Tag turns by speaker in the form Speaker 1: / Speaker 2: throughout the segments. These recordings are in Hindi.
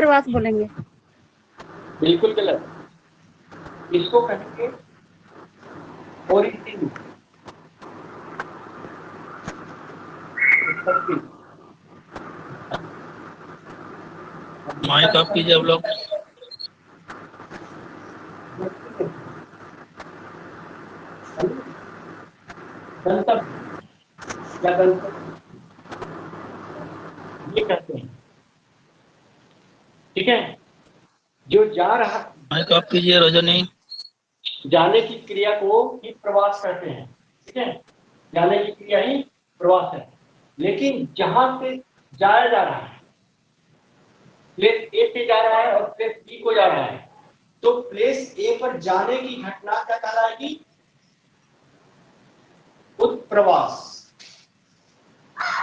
Speaker 1: प्रवास बोलेंगे।
Speaker 2: बिल्कुल गलत, इसको कहेंगे ओरिजिन।
Speaker 3: माइक ऑफ कीजिए आप लोग।
Speaker 2: गंतव्य या गंतव्य ये कहते हैं, ठीक है। जो जा रहा,
Speaker 3: माइक ऑफ कीजिए रजनी।
Speaker 2: जाने की क्रिया को ही प्रवास कहते हैं, ठीक है। जाने की क्रिया ही प्रवास है। लेकिन जहां से जाया जा रहा है, प्लेस ए पे जा रहा है और प्लेस बी को जा रहा है, तो प्लेस ए पर जाने की घटना क्या कहलाएगी? उत्प्रवास।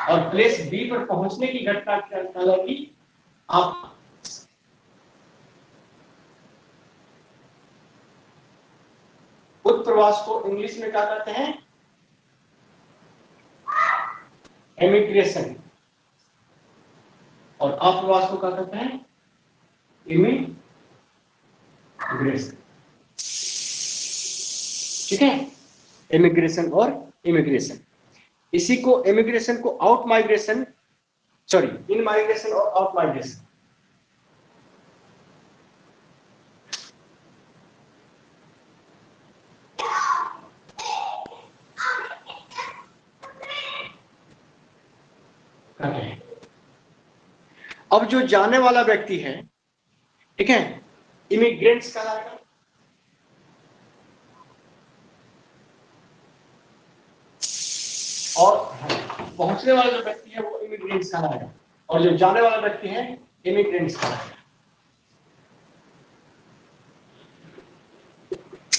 Speaker 2: और प्लेस बी पर पहुंचने की घटना क्या कहलाएगी? आप उत्प्रवास को इंग्लिश में क्या कहते हैं? एमिग्रेशन। और अप्रवास को क्या कहते हैं? इमिग्रेशन, ठीक है। इमिग्रेशन और इमिग्रेशन, इसी को इमिग्रेशन को आउट माइग्रेशन, सॉरी इन माइग्रेशन और आउट माइग्रेशन। अब जो जाने वाला व्यक्ति है, ठीक है, इमिग्रेंट्स कहलाएगा। और पहुंचने वाला जो व्यक्ति है वो इमिग्रेंट्स कहलाएगा। और जो जाने वाला व्यक्ति है इमिग्रेंट्स कहलाएगा,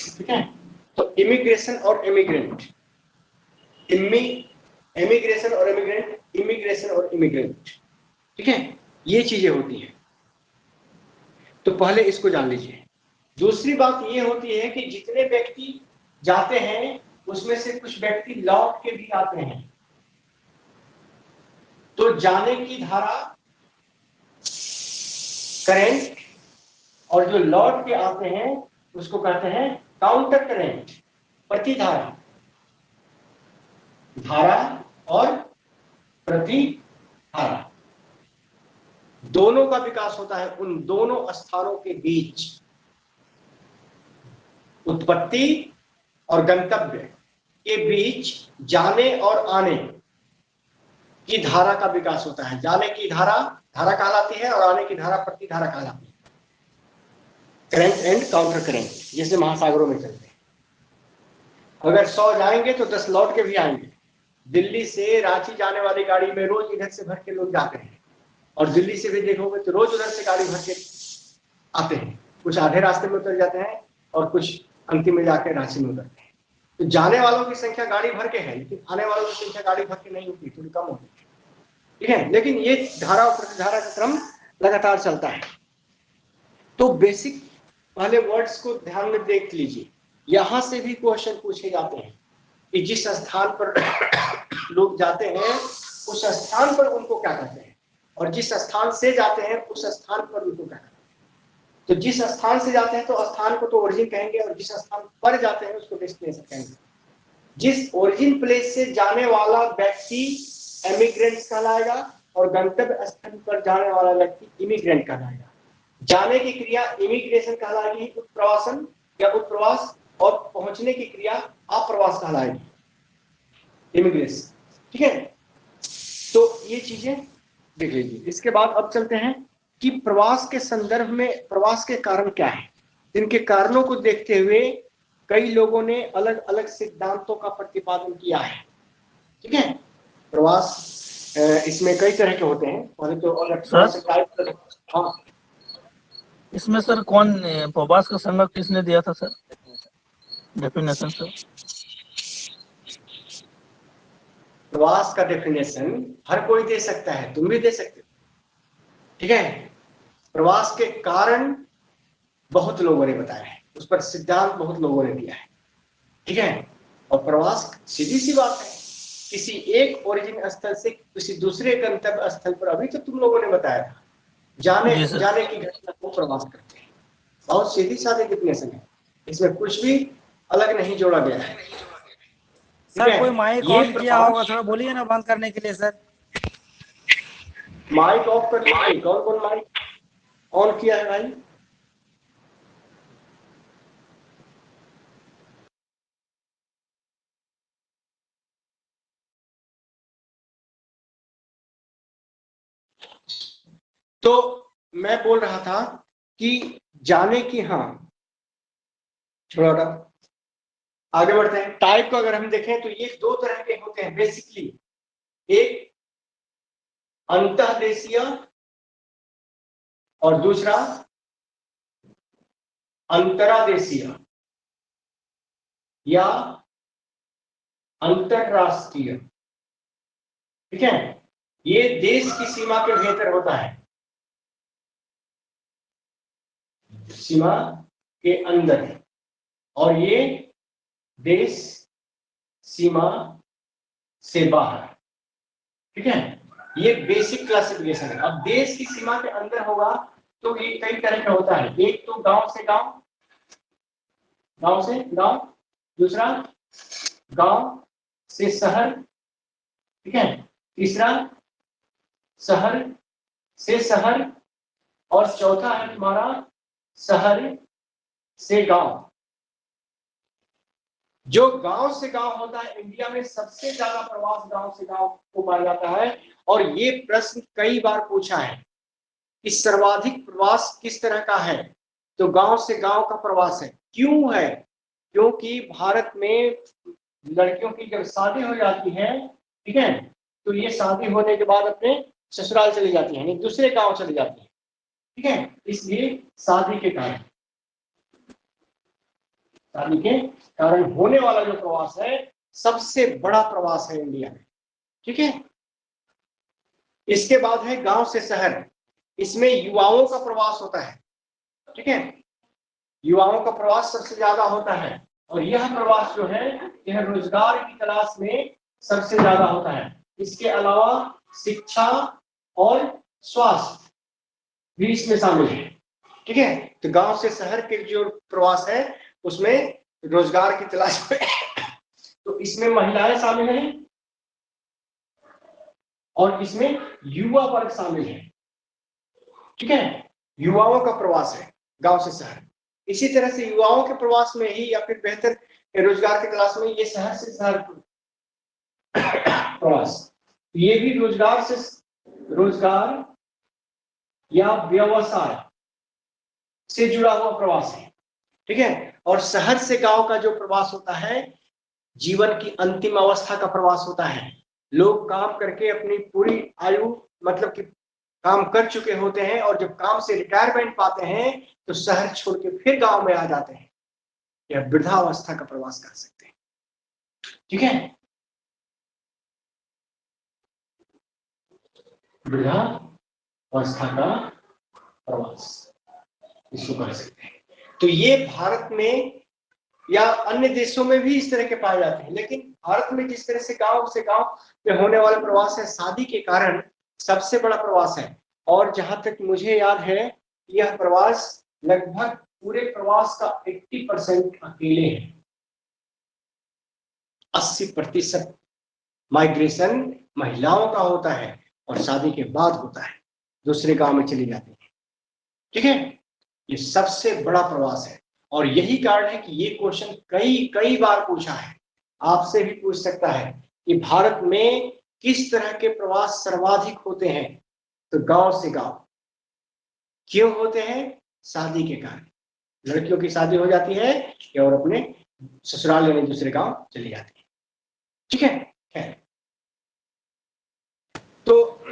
Speaker 2: ठीक है। तो इमिग्रेशन और इमिग्रेंट, इमिग्रेशन और इमिग्रेंट, इमिग्रेशन और इमिग्रेंट, ठीक है, ये चीजें होती हैं। तो पहले इसको जान लीजिए। दूसरी बात ये होती है कि जितने व्यक्ति जाते हैं उसमें से कुछ व्यक्ति लौट के भी आते हैं। तो जाने की धारा करेंट, और जो लौट के आते हैं उसको कहते हैं काउंटर करेंट, प्रतिधारा। धारा और प्रतिधारा दोनों का विकास होता है उन दोनों स्थानों के बीच। उत्पत्ति और गंतव्य के बीच जाने और आने की धारा का विकास होता है। जाने की धारा धारा कहलाती है और आने की धारा प्रतिधारा कहलाती है। करंट एंड काउंटर करंट जैसे महासागरों में चलते हैं। अगर 100 जाएंगे तो 10 लौट के भी आएंगे। दिल्ली से रांची जाने वाली गाड़ी में रोज इधर से भर के लोग जाते हैं, और दिल्ली से भी देखोगे तो रोज उधर से गाड़ी भर के आते हैं। कुछ आधे रास्ते में उतर जाते हैं और कुछ अंतिम में जाकर रांची में उतरते हैं। तो जाने वालों की संख्या गाड़ी भर के है, लेकिन आने वालों की संख्या गाड़ी भर के नहीं होती, थोड़ी कम होती है, ठीक है। लेकिन ये धारा और प्रतिधारा का क्रम लगातार चलता है। तो बेसिक पहले वर्ड्स को ध्यान में देख लीजिए। यहां से भी क्वेश्चन पूछे जाते हैं कि जिस स्थान पर लोग जाते हैं उस स्थान पर उनको क्या कहते हैं, और जिस स्थान से जाते हैं उस स्थान पर उनको क्या कहते हैं। तो जिस स्थान से जाते हैं तो स्थान को तो ओरिजिन कहेंगे, और जिस स्थान पर जाते हैं उसको डेस्टिनेशन कहेंगे। जिस ओरिजिन प्लेस से जाने वाला व्यक्ति एमिग्रेंट्स कहलाएगा, और गंतव्य स्थल पर जाने वाला व्यक्ति इमिग्रेंट कहलाएगा। जाने की क्रिया इमिग्रेशन कहलाएगी, उत्प्रवासन या उत्प्रवास, और पहुंचने की क्रिया अप्रवास कहलाएगी, इमिग्रेशन, ठीक है। तो ये चीजें देख लीजिए। इसके बाद अब चलते हैं कि प्रवास के संदर्भ में प्रवास के कारण क्या है। इनके कारणों को देखते हुए कई लोगों ने अलग अलग सिद्धांतों का प्रतिपादन किया है, ठीक है। प्रवास इसमें कई तरह के होते हैं। पहले तो अलग, हाँ
Speaker 3: इसमें सर कौन प्रवास का संज्ञा किसने दिया था सर, डेफिनेशन सर?
Speaker 2: प्रवास का डेफिनेशन हर कोई दे सकता है, तुम भी दे सकते हो, ठीक है। प्रवास के कारण बहुत लोगों ने बताया है, उस पर सिद्धांत बहुत लोगों ने दिया है, ठीक है। और प्रवास सीधी सी बात है, किसी एक ओरिजिन स्थल से किसी दूसरे गंतव्य स्थल पर, अभी तो तुम लोगों ने बताया था जाने
Speaker 3: जी सर।
Speaker 2: जाने की घटना को प्रवास करते हैं। बहुत सीधी सादी डिफिनेशन है, इसमें कुछ भी अलग नहीं जोड़ा गया है। ठीक
Speaker 1: सर
Speaker 2: है,
Speaker 1: कोई माइक
Speaker 2: ये
Speaker 1: ऑन किया होगा,
Speaker 2: प्रवास,
Speaker 1: थोड़ा बोलिए ना बंद करने के लिए सर।
Speaker 2: माइक ऑफ करने के लिए कौन कौन माइक ऑन किया है भाई? तो मैं बोल रहा था कि जाने की, हाँ थोड़ा आगे बढ़ते हैं। टाइप को अगर हम देखें तो ये दो तरह के होते हैं बेसिकली, एक अंतःदेशीय और दूसरा अंतरादेशीय या अंतरराष्ट्रीय। ठीक है, ये देश की सीमा के भीतर होता है, सीमा के अंदर, और ये देश सीमा से बाहर। ठीक है, ये बेसिक क्लासिफिकेशन है। अब देश की सीमा के अंदर होगा तो ये कई तरह का होता है। एक तो गांव से गांव, गांव से गांव, दूसरा गांव से शहर, ठीक है, तीसरा शहर से शहर, और चौथा है तुम्हारा शहर से गांव। जो गांव से गांव होता है, इंडिया में सबसे ज्यादा प्रवास गांव से गांव को पाया जाता है। और ये प्रश्न कई बार पूछा है कि सर्वाधिक प्रवास किस तरह का है, तो गांव से गांव का प्रवास है। क्यों है? क्योंकि भारत में लड़कियों की जब शादी हो जाती है, ठीक है, तो ये शादी होने के बाद अपने ससुराल चली जाती है, यानी दूसरे गांव चली जाती है। ठीक है, इसलिए शादी के कारण, शादी के कारण होने वाला जो प्रवास है सबसे बड़ा प्रवास है इंडिया में। ठीक है, इसके बाद है गांव से शहर। इसमें युवाओं का प्रवास होता है। ठीक है, युवाओं का प्रवास सबसे ज्यादा होता है, और यह प्रवास जो है यह रोजगार की तलाश में सबसे ज्यादा होता है। इसके अलावा शिक्षा और स्वास्थ्य भी इसमें शामिल है। ठीक है, तो गांव से शहर के जो प्रवास है उसमें रोजगार की तलाश में तो इसमें महिलाएं शामिल हैं और इसमें युवा वर्ग शामिल है। ठीक है, युवाओं का प्रवास है गांव से शहर। इसी तरह से युवाओं के प्रवास में ही या फिर बेहतर रोजगार की तलाश में ये शहर से शहर प्रवास, ये भी रोजगार से रोजगार या व्यवसाय से जुड़ा हुआ प्रवास है। ठीक है, और शहर से गांव का जो प्रवास होता है जीवन की अंतिम अवस्था का प्रवास होता है। लोग काम करके अपनी पूरी आयु, मतलब कि काम कर चुके होते हैं, और जब काम से रिटायरमेंट पाते हैं तो शहर छोड़ के फिर गांव में आ जाते हैं। यह वृद्धावस्था का प्रवास कर सकते हैं। ठीक है, वृद्धावस्था का प्रवास इसको कर सकते हैं। तो ये भारत में या अन्य देशों में भी इस तरह के पाए जाते हैं, लेकिन भारत में जिस तरह से गांव में होने वाला प्रवास है, शादी के कारण सबसे बड़ा प्रवास है। और जहां तक मुझे याद है, यह प्रवास लगभग पूरे प्रवास का 80% अकेले है। 80% माइग्रेशन महिलाओं का होता है और शादी के बाद होता है, दूसरे गांव में चली जाती है। ठीक है, ये सबसे बड़ा प्रवास है। और यही कारण है कि ये क्वेश्चन कई कई बार पूछा है, आपसे भी पूछ सकता है कि भारत में किस तरह के प्रवास सर्वाधिक होते हैं, तो गांव से गांव। क्यों होते हैं? शादी के कारण। लड़कियों की शादी हो जाती है और अपने ससुराल यानी दूसरे गांव चली जाती है। ठीक है, तो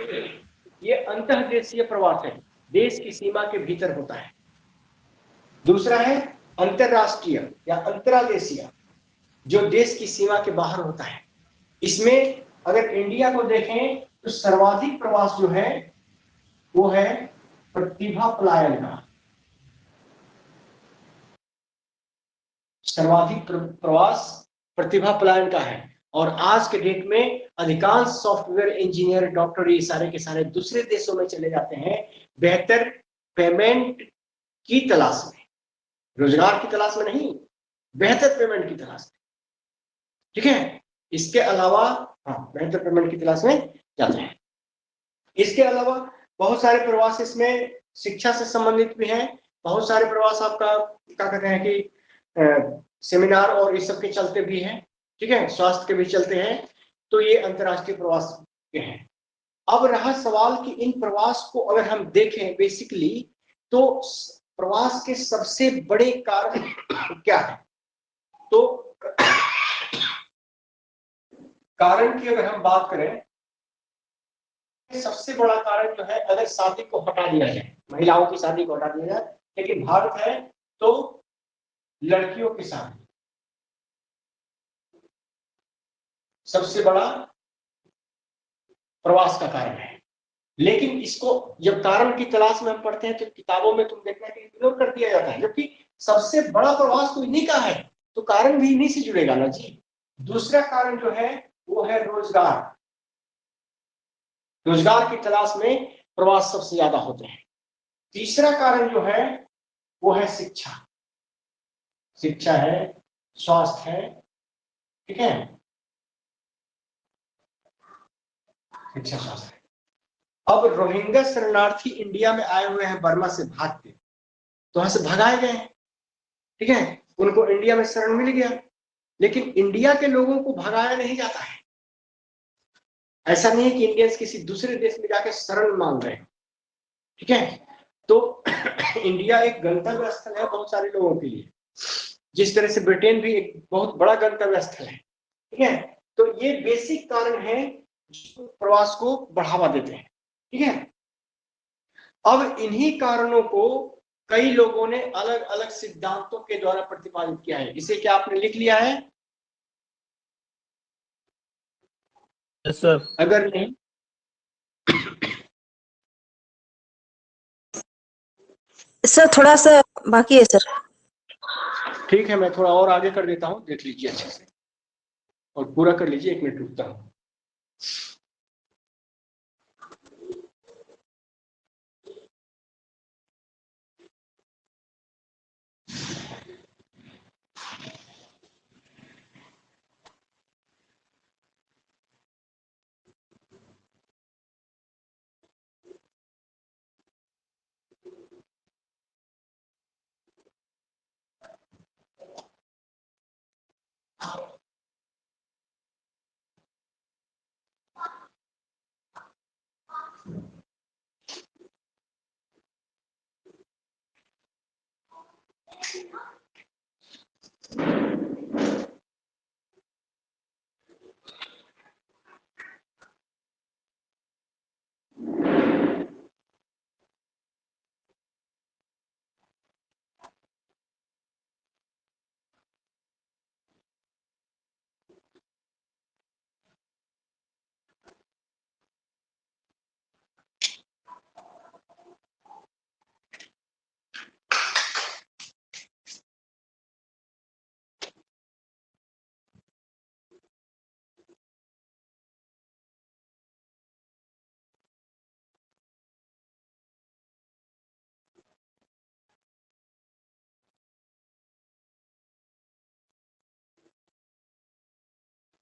Speaker 2: ये अंतर्देशीय प्रवास है, देश की सीमा के भीतर होता है। दूसरा है अंतरराष्ट्रीय या अंतरादेशीय, जो देश की सीमा के बाहर होता है। इसमें अगर इंडिया को देखें तो सर्वाधिक प्रवास जो है वो है प्रतिभा पलायन का। सर्वाधिक प्रवास प्रतिभा पलायन का है। और आज के डेट में अधिकांश सॉफ्टवेयर इंजीनियर, डॉक्टर, ये सारे के सारे दूसरे देशों में चले जाते हैं, बेहतर पेमेंट की तलाश में, रोजगार की तलाश में नहीं, बेहतर पेमेंट की तलाश में। ठीक है, इसके अलावा हाँ, बेहतर पेमेंट की तलाश में जाते हैं। इसके अलावा बहुत सारे प्रवास इसमें शिक्षा से संबंधित भी हैं। बहुत सारे प्रवास आपका क्या कहते हैं कि सेमिनार और इस सब के चलते भी हैं। ठीक है, स्वास्थ्य के भी चलते हैं। तो ये अंतर्राष्ट्रीय प्रवास के हैं। अब रहा सवाल कि इन प्रवास को अगर हम देखें बेसिकली, तो प्रवास के सबसे बड़े कारण क्या है? तो कारण की अगर हम बात करें, सबसे बड़ा कारण जो है, अगर शादी को हटा दिया जाए, महिलाओं की शादी को हटा दिया जाए, लेकिन भारत है तो लड़कियों की शादी सबसे बड़ा प्रवास का कारण है। लेकिन इसको जब कारण की तलाश में हम पढ़ते हैं तो किताबों में तुम देखना कि इग्नोर कर दिया जाता है, जबकि सबसे बड़ा प्रवास तो इन्हीं का है, तो कारण भी इन्हीं से जुड़ेगा ना जी। दूसरा कारण जो है वो है रोजगार। रोजगार की तलाश में प्रवास सबसे ज्यादा होते हैं। तीसरा कारण जो है वो है शिक्षा। शिक्षा है, स्वास्थ्य है। ठीक है, शिक्षा स्वास्थ्य है। अब रोहिंग्या शरणार्थी इंडिया में आए हुए हैं बर्मा से भाग के, तो वहां से भगाए गए। ठीक है, उनको इंडिया में शरण मिल गया, लेकिन इंडिया के लोगों को भगाया नहीं जाता है। ऐसा नहीं है कि इंडियंस किसी दूसरे देश में जाके शरण मांग रहे हैं। ठीक है, तो इंडिया एक गंतव्य स्थल है बहुत सारे लोगों के लिए, जिस तरह से ब्रिटेन भी एक बहुत बड़ा गंतव्य स्थल है। ठीक है, तो ये बेसिक कारण है जो प्रवास को बढ़ावा देते हैं। ठीक है, अब इन्हीं कारणों को कई लोगों ने अलग अलग सिद्धांतों के द्वारा प्रतिपादित किया है। इसे क्या आपने लिख लिया है?
Speaker 3: Yes sir.
Speaker 2: अगर नहीं,
Speaker 1: सर थोड़ा सा बाकी है सर।
Speaker 2: ठीक है, मैं थोड़ा और आगे कर देता हूं, देख लीजिए अच्छे से और पूरा कर लीजिए। 1 मिनट रुकता हूं।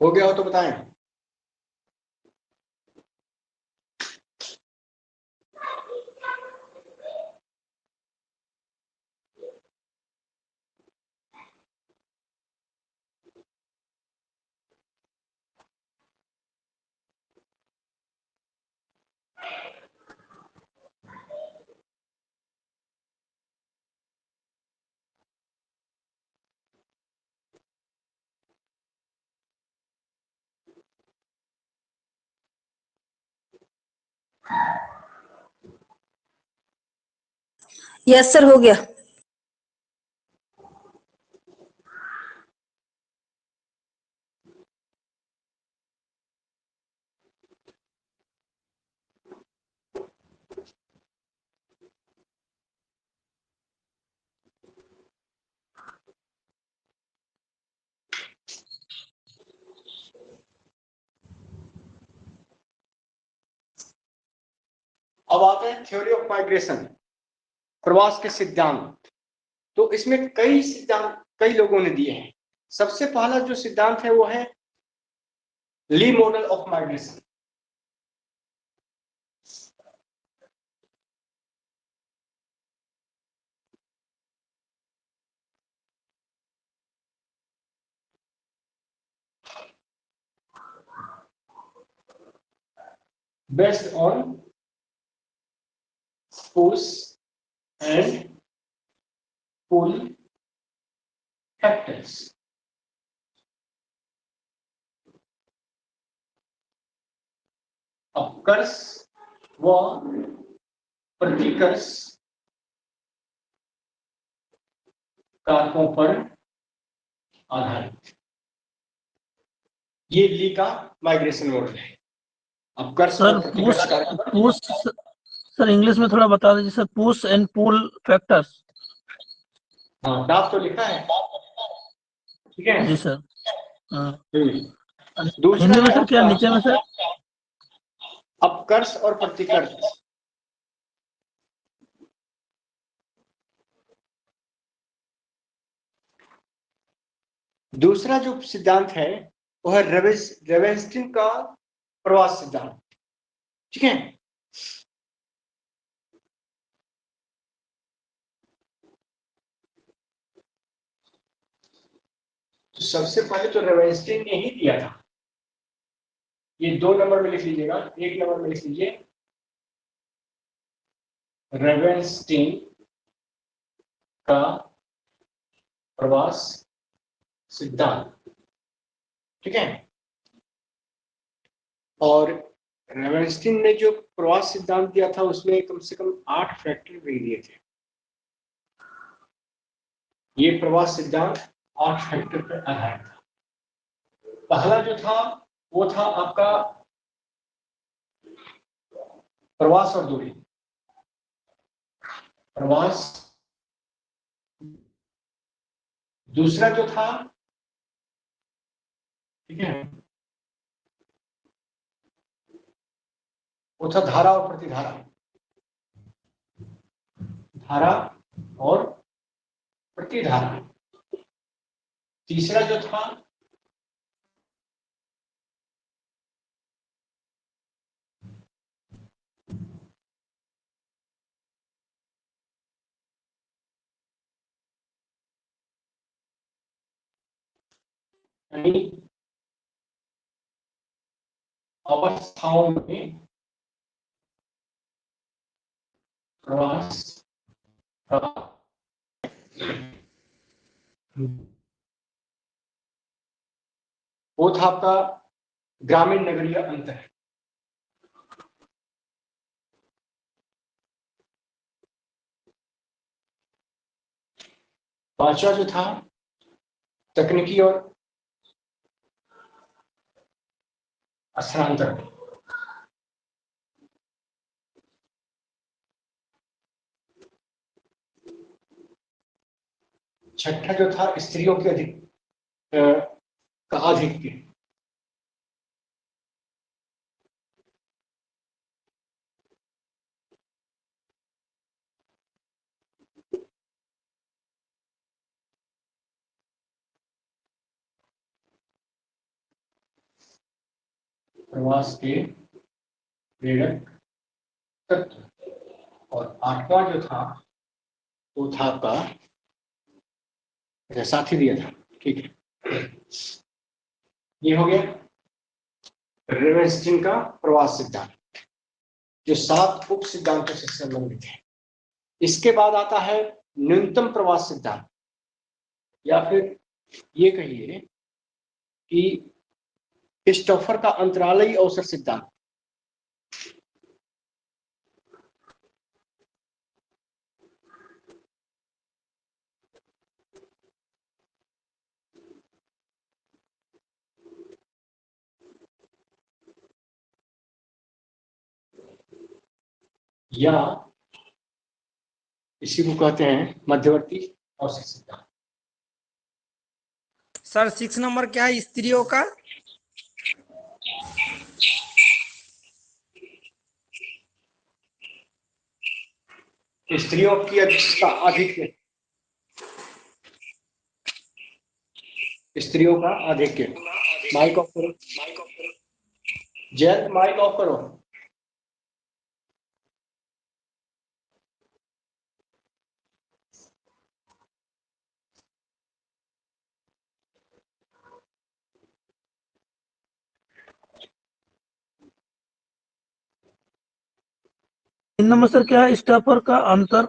Speaker 2: हो गया हो तो बताएं।
Speaker 1: यस सर, हो गया।
Speaker 2: अब अब आते हैं थ्योरी ऑफ माइग्रेशन, प्रवास के सिद्धांत। तो इसमें कई सिद्धांत कई लोगों ने दिए हैं। सबसे पहला जो सिद्धांत है वो है Lee model of migration. Based on push and pull factors. अपकर्ष व प्रतिकर्ष कारकों पर आधारित ये ली का माइग्रेशन मॉडल है। अपकर्ष
Speaker 3: सर
Speaker 2: और प्रतिकर्ष कारकों पर।
Speaker 3: पुश सर इंग्लिश में थोड़ा बता दीजिए sir, push and pull factors.
Speaker 2: हाँ, डाप तो लिखा है, ठीक है
Speaker 3: जी सर। हाँ।
Speaker 2: दूसरा
Speaker 3: हिंदी में
Speaker 2: है
Speaker 3: सर क्या नीचे में सर?
Speaker 2: अपकर्ष और प्रतिकर्ष। दूसरा जो सिद्धांत है वो है रेवेंस्टीन का प्रवास सिद्धांत, ठीक है। तो सबसे पहले तो रेवेंस्टीन ने ही दिया था, ये 2 नंबर में लिख लीजिएगा, 1 नंबर में लिख लीजिए रेवेंस्टीन का प्रवास सिद्धांत, ठीक है। और रेवेंस्टीन ने जो प्रवास सिद्धांत दिया था उसमें कम से कम 8 फैक्टर भी दिए थे। ये प्रवास सिद्धांत 8 फैक्टर पर आधारित था। पहला जो था वो था आपका प्रवास और दूरी। प्रवास, दूसरा जो था, ठीक है, वो था धारा और प्रतिधारा। धारा और प्रतिधारा। तीसरा जो था यानी अवस्थाओं में प्रवास का वो था आपका ग्रामीण नगरीय अंतर। पांचवा जो था तकनीकी और स्थानांतरण। छठा जो था स्त्रियों के का आधिक्य। प्रवास के प्रेरक तत्व। और आठवां जो था वो था आपका साथी दिया था, ठीक है। ये हो गया रेवेंस्टीन का प्रवास सिद्धांत जो 7 उप सिद्धांतों से संबंधित है। इसके बाद आता है न्यूनतम प्रवास सिद्धांत, या फिर ये कहिए कि क्रिस्टोफर का अंतराली अवसर सिद्धांत। या इसी को कहते हैं मध्यवर्ती अवसर सिद्धांत।
Speaker 4: सर 6 नंबर क्या है स्त्रियों का?
Speaker 2: स्त्रियों की अधिकता आधिक्य, स्त्रियों का आधिक्य। माइक ऑफ करो, जयंत माइक ऑफ करो।
Speaker 3: तीन नंबर सर क्या है स्टफर का अंतर?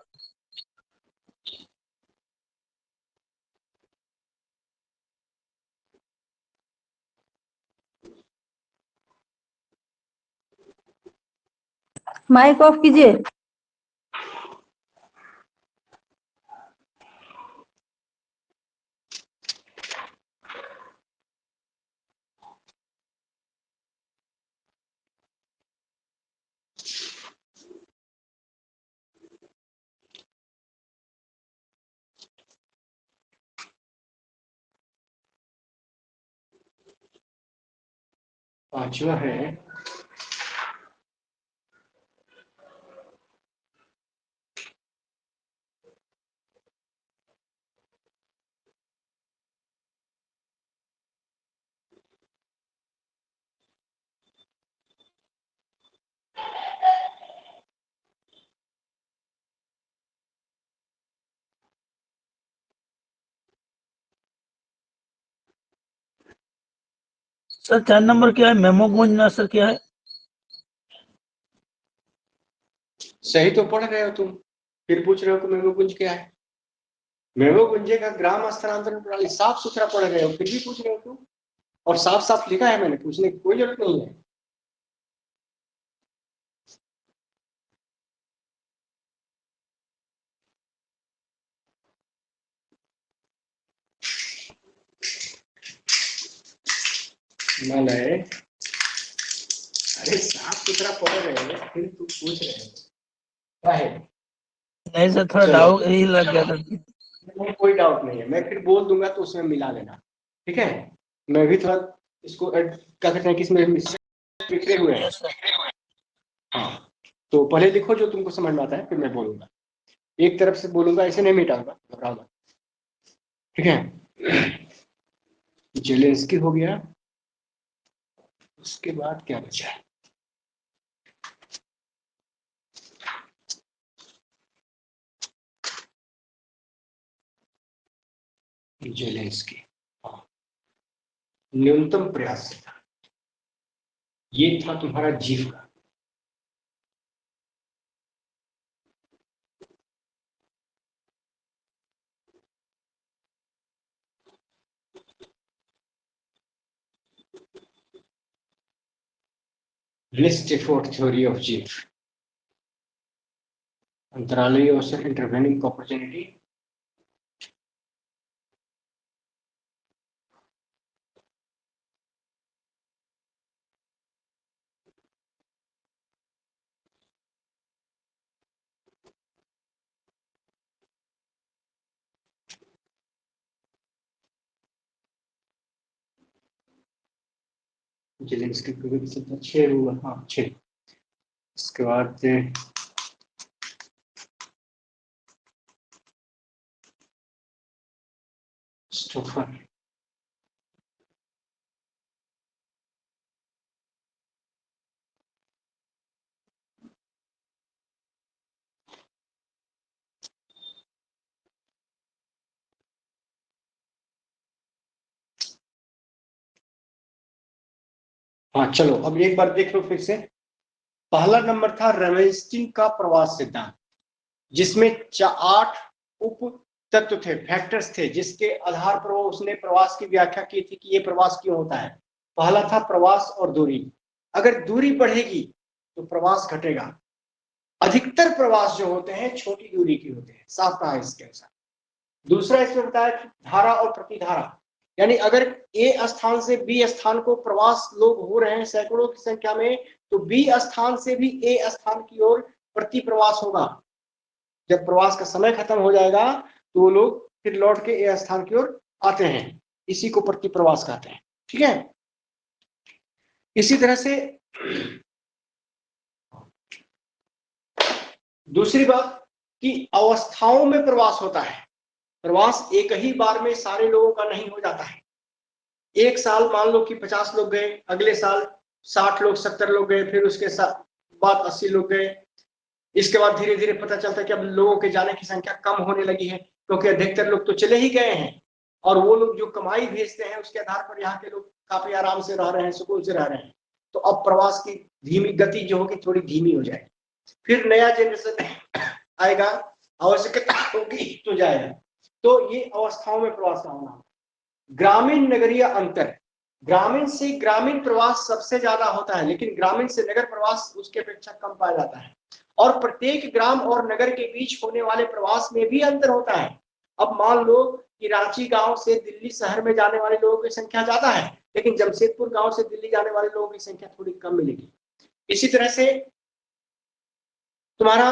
Speaker 1: माइक ऑफ कीजिए।
Speaker 2: पांचवा है
Speaker 3: सर 4 नंबर क्या है मेमो गूंजना सर क्या है?
Speaker 2: सही तो पढ़ रहे हो तुम, फिर पूछ रहे हो कि मेमोगुंज क्या है। मेमोगुंजे का ग्राम स्थानांतरण प्रणाली साफ सुथरा पढ़ रहे हो, फिर भी पूछ रहे हो तुम। और साफ साफ लिखा है मैंने, पूछने की कोई जरूरत नहीं है। हिमालय, अरे साफ सुथरा पढ़ रहे हो फिर तुम पूछ रहे हो क्या है।
Speaker 3: नहीं सर थोड़ा
Speaker 2: चलो।
Speaker 3: डाउट यही लग गया था।
Speaker 2: नहीं, कोई डाउट नहीं है, मैं फिर बोल दूंगा तो उसमें मिला लेना, ठीक है। मैं भी थोड़ा इसको क्या कहते हैं कि इसमें बिखरे हुए हैं। हाँ, तो पहले लिखो जो तुमको समझ में आता है, फिर मैं बोलूंगा। एक तरफ से बोलूंगा, ऐसे नहीं मिटाऊंगा, घबराओ मत, ठीक है। जेलेंस्की हो गया, उसके बाद क्या बचा है? जेलेंस्की, हाँ, न्यूनतम प्रयास था, ये था तुम्हारा जीव का। लिस्ट एफोर्ट थ्योरी ऑफ जीव, अंतरालीय अवसर इंटरवेनिंग अपॉर्चुनिटी, जेलेंस्की को 6 हुआ, हाँ 6। इसके बाद स्टोफर, हाँ चलो अब एक बार देख लो फिर से। पहला नंबर था रेवेंस्टीन का प्रवास सिद्धांत, जिसमें 8 उप तत्व थे, फैक्टर्स थे, जिसके आधार पर वो उसने प्रवास की व्याख्या की थी कि ये प्रवास क्यों होता है। पहला था प्रवास और दूरी, अगर दूरी बढ़ेगी तो प्रवास घटेगा। अधिकतर प्रवास जो होते हैं छोटी दूरी के होते हैं, साफ कहा इसके अनुसार। दूसरा इसमें बताया कि धारा और प्रतिधारा, यानी अगर ए स्थान से बी स्थान को प्रवास लोग हो रहे हैं सैकड़ों की संख्या में, तो बी स्थान से भी ए स्थान की ओर प्रति प्रवास होगा। जब प्रवास का समय खत्म हो जाएगा तो वो लोग फिर लौट के ए स्थान की ओर आते हैं, इसी को प्रति प्रवास कहते हैं, ठीक है। इसी तरह से दूसरी बात कि अवस्थाओं में प्रवास होता है। प्रवास एक ही बार में सारे लोगों का नहीं हो जाता है। एक साल मान लो कि 50 लोग गए, अगले साल 60 लोग 70 लोग गए, फिर उसके बाद 80 लोग गए। इसके बाद धीरे धीरे पता चलता है कि अब लोगों के जाने की संख्या कम होने लगी है, क्योंकि अधिकतर लोग तो चले ही गए हैं और वो लोग जो कमाई भेजते हैं उसके आधार पर यहाँ के लोग काफी आराम से रह रहे हैं, सुकून से रह रहे हैं। तो अब प्रवास की धीमी गति जो होगी थोड़ी धीमी हो जाएगी, फिर नया जनरेशन आएगा, आवश्यकता होगी तो जाएगा। तो ये अवस्थाओं में प्रवास का होना। ग्रामीण नगरीय अंतर, ग्रामीण से ग्रामीण प्रवास सबसे ज्यादा होता है, लेकिन ग्रामीण से नगर प्रवास उसके अपेक्षा कम पाया जाता है। और प्रत्येक ग्राम और नगर के बीच होने वाले प्रवास में भी अंतर होता है। अब मान लो कि रांची गांव से दिल्ली शहर में जाने वाले लोगों की संख्या ज्यादा है, लेकिन जमशेदपुर गांव से दिल्ली जाने वाले लोगों की संख्या थोड़ी कम मिलेगी। इसी तरह से तुम्हारा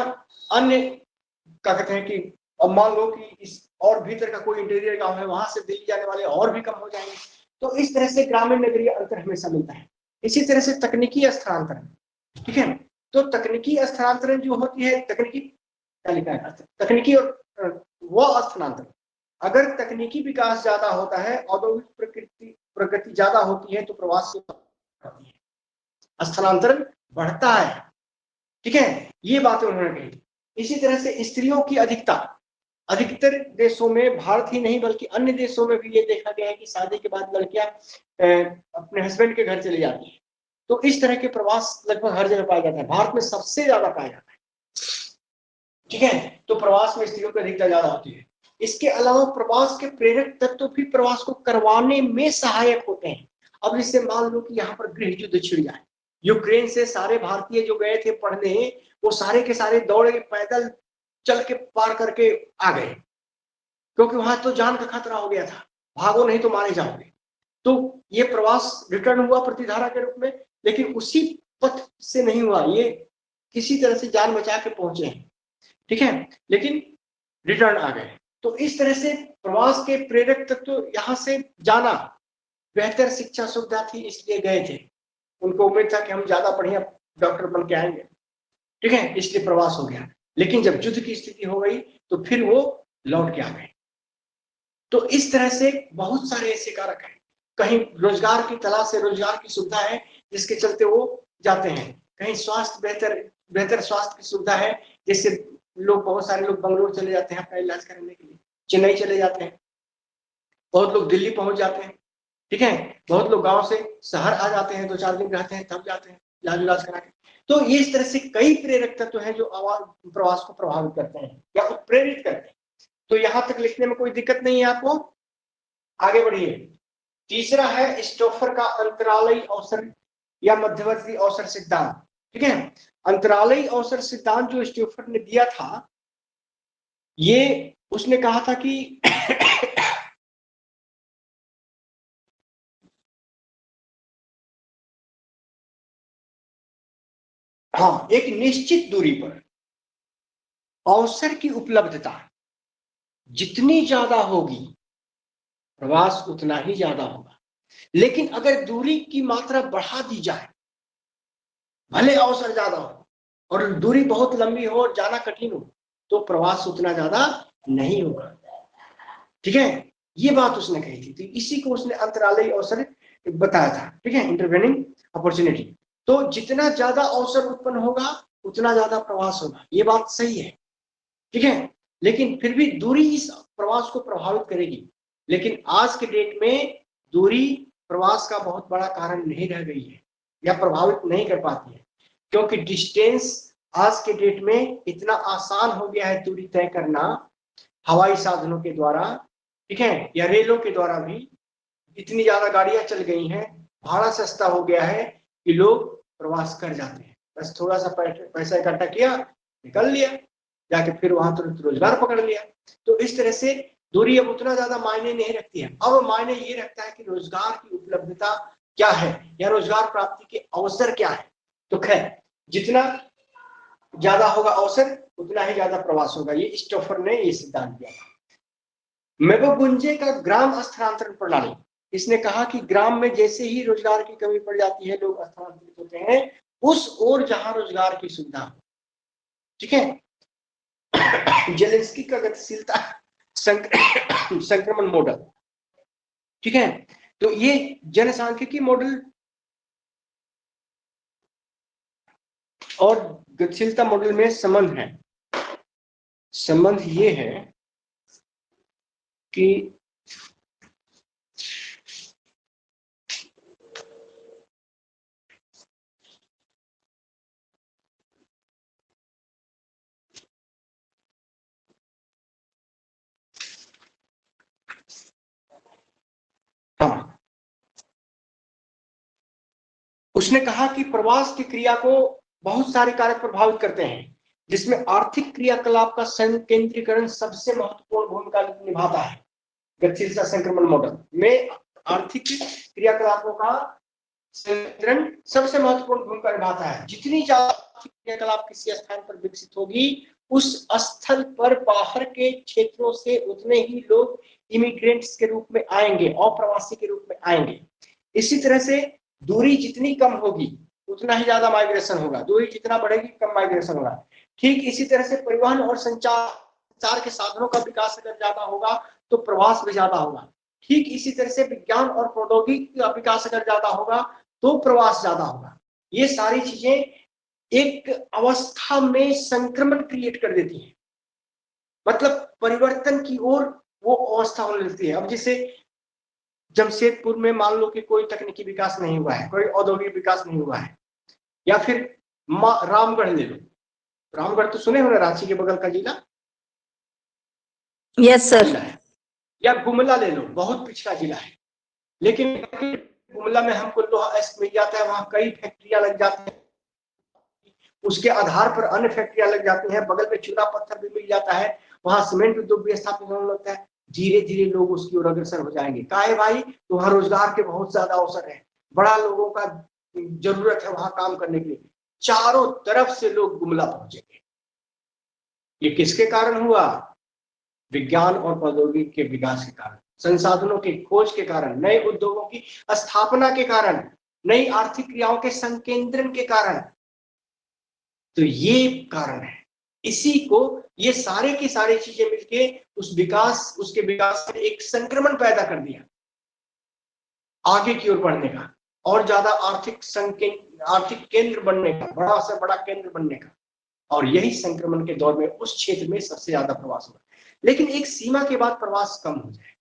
Speaker 2: अन्य क्या कहते हैं कि अब मान लो कि इस और भीतर का कोई इंटीरियर गांव है, वहां से दिल्ली जाने वाले और भी कम हो जाएंगे। तो इस तरह से ग्रामीण नगरीय अंतर हमेशा मिलता है। इसी तरह से तकनीकी स्थानांतरण, ठीक है। तो तकनीकी स्थानांतरण जो होती है, तकनीकी क्या लिखा है, तकनीकी और वह स्थानांतरण, अगर तकनीकी विकास ज्यादा होता है, औद्योगिक प्रगति ज्यादा होती है तो प्रवास होती है, स्थानांतरण बढ़ता है, ठीक है। ये बातें उन्होंने कही। इसी तरह से स्त्रियों की अधिकता, अधिकतर देशों में, भारत ही नहीं बल्कि अन्य देशों में भी ये देखा गया है कि शादी के बाद लड़कियां अपने हस्बैंड के घर चली जाती है। तो इस तरह के प्रवास लगभग हर जगह पाया जाता है, भारत में सबसे ज्यादा पाया जाता है, ठीक है। तो प्रवास में स्त्रियों की अधिकता ज्यादा होती है। इसके अलावा प्रवास के प्रेरक तत्व भी प्रवास को करवाने में सहायक होते हैं। अब इससे मान लो कि यहाँ पर गृह युद्ध छिड़ जाए, यूक्रेन से सारे भारतीय जो गए थे पढ़ने, वो सारे के सारे दौड़ के पैदल चल के पार करके आ गए, क्योंकि वहां तो जान का खतरा हो गया था, भागो नहीं तो मारे जाओगे। तो ये प्रवास रिटर्न हुआ प्रतिधारा के रूप में, लेकिन उसी पथ से नहीं हुआ, ये किसी तरह से जान बचा के पहुंचे हैं, ठीक है, लेकिन रिटर्न आ गए। तो इस तरह से प्रवास के प्रेरक तत्व तो यहाँ से जाना, बेहतर शिक्षा सुविधा थी इसलिए गए थे, उनको उम्मीद था कि हम ज्यादा बढ़िया डॉक्टर बन के आएंगे, ठीक है, इसलिए प्रवास हो गया। लेकिन जब युद्ध की स्थिति हो गई तो फिर वो लौट के आ गए। तो इस तरह से बहुत सारे ऐसे कारक हैं। कहीं रोजगार की तलाश से, रोजगार की सुविधा है जिसके चलते वो जाते हैं, कहीं स्वास्थ्य बेहतर स्वास्थ्य की सुविधा है, जिससे लोग, बहुत सारे लोग बंगलोर चले जाते हैं अपना इलाज कराने के लिए, चेन्नई चले जाते हैं, बहुत लोग दिल्ली पहुंच जाते हैं, ठीक है, बहुत लोग गांव से शहर आ जाते हैं, 2-4 दिन रहते हैं तब जाते हैं इलाज करा के। तो ये इस तरह से कई प्रेरक तत्व हैं जो प्रवास को प्रभावित करते हैं या प्रेरित करते हैं। तो यहां तक लिखने में कोई दिक्कत नहीं है आपको, आगे बढ़िए। तीसरा है स्टोफर का अंतरालयी अवसर या मध्यवर्ती अवसर सिद्धांत, ठीक है। अंतरालयी अवसर सिद्धांत जो स्टोफर ने दिया था, ये उसने कहा था कि हाँ, एक निश्चित दूरी पर अवसर की उपलब्धता जितनी ज्यादा होगी, प्रवास उतना ही ज्यादा होगा। लेकिन अगर दूरी की मात्रा बढ़ा दी जाए, भले अवसर ज्यादा हो और दूरी बहुत लंबी हो और जाना कठिन हो, तो प्रवास उतना ज्यादा नहीं होगा, ठीक है। ये बात उसने कही थी, तो इसी को उसने अंतरालयी अवसर बताया था, ठीक है, इंटरवेनिंग अपॉर्चुनिटी। तो जितना ज्यादा अवसर उत्पन्न होगा उतना ज्यादा प्रवास होगा, ये बात सही है, ठीक है। लेकिन फिर भी दूरी इस प्रवास को प्रभावित करेगी। लेकिन आज के डेट में दूरी प्रवास का बहुत बड़ा कारण नहीं रह गई है या प्रभावित नहीं कर पाती है, क्योंकि डिस्टेंस आज के डेट में इतना आसान हो गया है दूरी तय करना, हवाई साधनों के द्वारा, ठीक है, या रेलों के द्वारा भी इतनी ज्यादा गाड़ियां चल गई हैं, भाड़ा सस्ता हो गया है कि लोग प्रवास कर जाते हैं। बस थोड़ा सा पैसा इकट्ठा किया, निकल लिया, जाके फिर वहां तुरंत रोजगार पकड़ लिया। तो इस तरह से दूरी अब उतना ज्यादा मायने नहीं रखती है। अब मायने ये रखता है कि रोजगार की उपलब्धता क्या है या रोजगार प्राप्ति के अवसर क्या है। तो खैर, जितना ज्यादा होगा अवसर उतना ही ज्यादा प्रवास होगा, ये स्टोफर ने ये सिद्धांत दिया था। मेबोगुंजे का ग्राम स्थानांतरण प्रणाली, इसने कहा कि ग्राम में जैसे ही रोजगार की कमी पड़ जाती है, लोग स्थानांतरित होते हैं उस ओर जहां रोजगार की सुविधा, ठीक है। जेलेंस्की का गतिशीलता संक्रमण मॉडल, ठीक है। तो ये जनसांख्यिकी मॉडल और गतिशीलता मॉडल में संबंध है। संबंध ये है कि हाँ, उसने कहा कि प्रवास की क्रिया को बहुत सारे कारक प्रभावित करते हैं, जिसमें आर्थिक क्रियाकलाप का संकेंद्रीकरण सबसे महत्वपूर्ण भूमिका निभाता है। गतिशीलता संक्रमण मॉडल में आर्थिक क्रियाकलापों का संकेंद्रण सबसे महत्वपूर्ण भूमिका निभाता है। जितनी ज्यादा आर्थिक क्रियाकलाप किसी स्थान पर विकसित होगी, उस स्थल पर बाहर के क्षेत्रों से उतने ही लोग इमिग्रेंट्स के रूप में आएंगे, अप्रवासी के रूप में आएंगे। इसी तरह से दूरी जितनी कम होगी उतना ही ज्यादा माइग्रेशन होगा, दूरी जितना बढ़ेगी कम माइग्रेशन होगा। ठीक इसी तरह से परिवहन और संचार के साधनों का विकास अगर ज्यादा होगा तो प्रवास भी ज्यादा होगा। ठीक इसी तरह से विज्ञान और प्रौद्योगिकी का विकास अगर ज्यादा होगा तो प्रवास ज्यादा होगा। ये सारी चीजें एक अवस्था में संक्रमण क्रिएट कर देती है, मतलब परिवर्तन की ओर वो अवस्था होने लगती है। अब जैसे जमशेदपुर में मान लो कि कोई तकनीकी विकास नहीं हुआ है, कोई औद्योगिक विकास नहीं हुआ है, या फिर रामगढ़ ले लो। रामगढ़ तो सुने हो ना, रांची के बगल का जिला।
Speaker 1: Yes sir.
Speaker 2: या गुमला ले लो, बहुत पिछड़ा जिला है, लेकिन गुमला में हमको लोहा एस्क मिल जाता है, वहां कई फैक्ट्रियां लग जाती हैं, उसके आधार पर अन्य फैक्ट्रियां लग जाती हैं, बगल में चूना पत्थर भी मिल जाता है, वहां सीमेंट उद्योग भी स्थापित होने लगता है। धीरे धीरे लोग उसकी ओर अग्रसर हो जाएंगे। काहे भाई, तो वहां रोजगार के बहुत ज्यादा अवसर है, बड़ा लोगों का जरूरत है वहां काम करने के लिए। चारों तरफ से लोग गुमला पहुंचेंगे। ये किसके कारण हुआ? विज्ञान और प्रौद्योगिकी के विकास के कारण, संसाधनों की खोज के कारण, नए उद्योगों की स्थापना के कारण, नई आर्थिक क्रियाओं के संकेंद्रण के कारण। तो ये कारण है। इसी को, ये सारे की सारी चीजें मिलके उसके विकास में एक संक्रमण पैदा कर दिया, आगे की ओर बढ़ने का, और ज्यादा आर्थिक केंद्र बनने का, बड़ा से बड़ा केंद्र बनने का। और यही संक्रमण के दौर में उस क्षेत्र में सबसे ज्यादा प्रवास हुआ। लेकिन एक सीमा के बाद प्रवास कम हो जाए,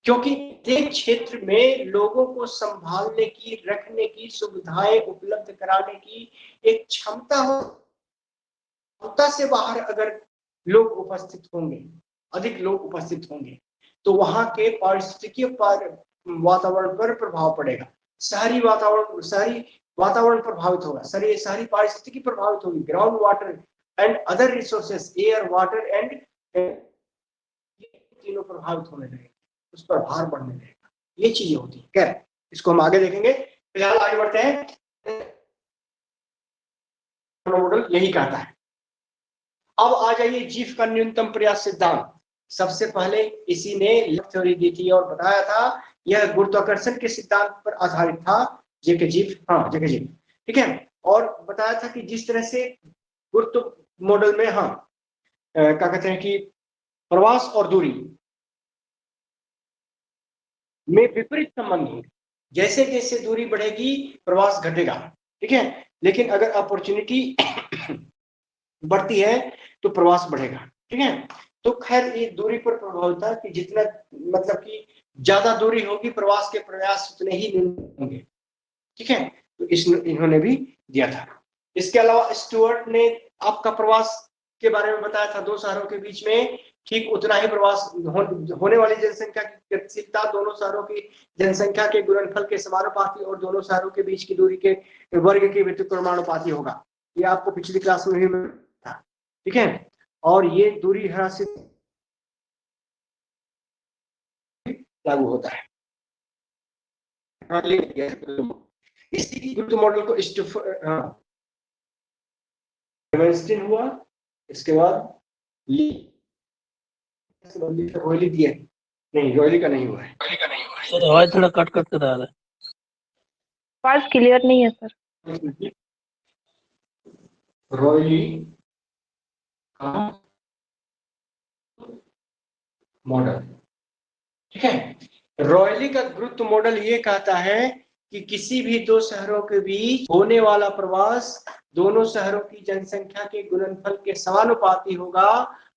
Speaker 2: क्योंकि एक क्षेत्र में लोगों को संभालने की, रखने की, सुविधाएं उपलब्ध कराने की एक क्षमता हो। क्षमता से बाहर अगर लोग उपस्थित होंगे, अधिक लोग उपस्थित होंगे, तो वहां के पारिस्थितिकीय वातावरण पर प्रभाव पड़ेगा। शहरी वातावरण प्रभावित होगा, शहरी पारिस्थितिकी प्रभावित होगी। Ground water and other resources, air, water and, तीनों प्रभावित होने लगेंगे, उस पर भार बढ़ने लगेगा। ये चीजें होती है। खैर, इसको हम आगे देखेंगे, फिलहाल आगे बढ़ते हैं। मॉडल यही कहता है। अब आ जाइए जीफ का न्यूनतम प्रयास सिद्धांत। सबसे पहले इसी ने थ्योरी दी थी और बताया था, यह गुरुत्वाकर्षण के सिद्धांत पर आधारित था। जेके जीफ, हाँ जेके जीफ, ठीक है। और बताया था कि जिस तरह से गुरुत्व मॉडल में, हाँ क्या कहते हैं कि प्रवास और दूरी में विपरीत संबंध होंगे। जैसे जैसे दूरी बढ़ेगी प्रवास घटेगा, ठीक है। लेकिन अगर अपॉर्चुनिटी बढ़ती है तो प्रवास बढ़ेगा, ठीक है। तो खैर, ये दूरी पर प्रभाव होता है कि जितना, मतलब कि ज्यादा दूरी होगी, प्रवास के प्रयास उतने ही होंगे, ठीक है। तो इन्होंने भी दिया था। इसके अलावा स्टुअर्ट ने आपका प्रवास के बारे में बताया था, दो शहरों के बीच में ठीक उतना ही प्रवास होने वाली जनसंख्या की गतिशीलता दोनों शहरों की जनसंख्या के गुणनफल के समानुपाती और दोनों शहरों के बीच की दूरी के वर्ग के व्युत्क्रमानुपाती होगा। ये आपको पिछली क्लास में भी था, ठीक है। और ये दूरी ह्रास लागू होता है। इसी गुरुत्व मॉडल को एवर्स्टीन हुआ, इसके बाद रोयली दिया, नहीं रोयली का नहीं हुआ है।
Speaker 3: सर आवाज थोड़ा कट कट कर आ रहा है,
Speaker 5: आवाज क्लियर नहीं है सर।
Speaker 2: Royally model. ठीक है, रॉयली का गुरुत्व मॉडल ये कहता है कि किसी भी दो शहरों के बीच होने वाला प्रवास दोनों शहरों की जनसंख्या के गुणनफल के समानुपाती होगा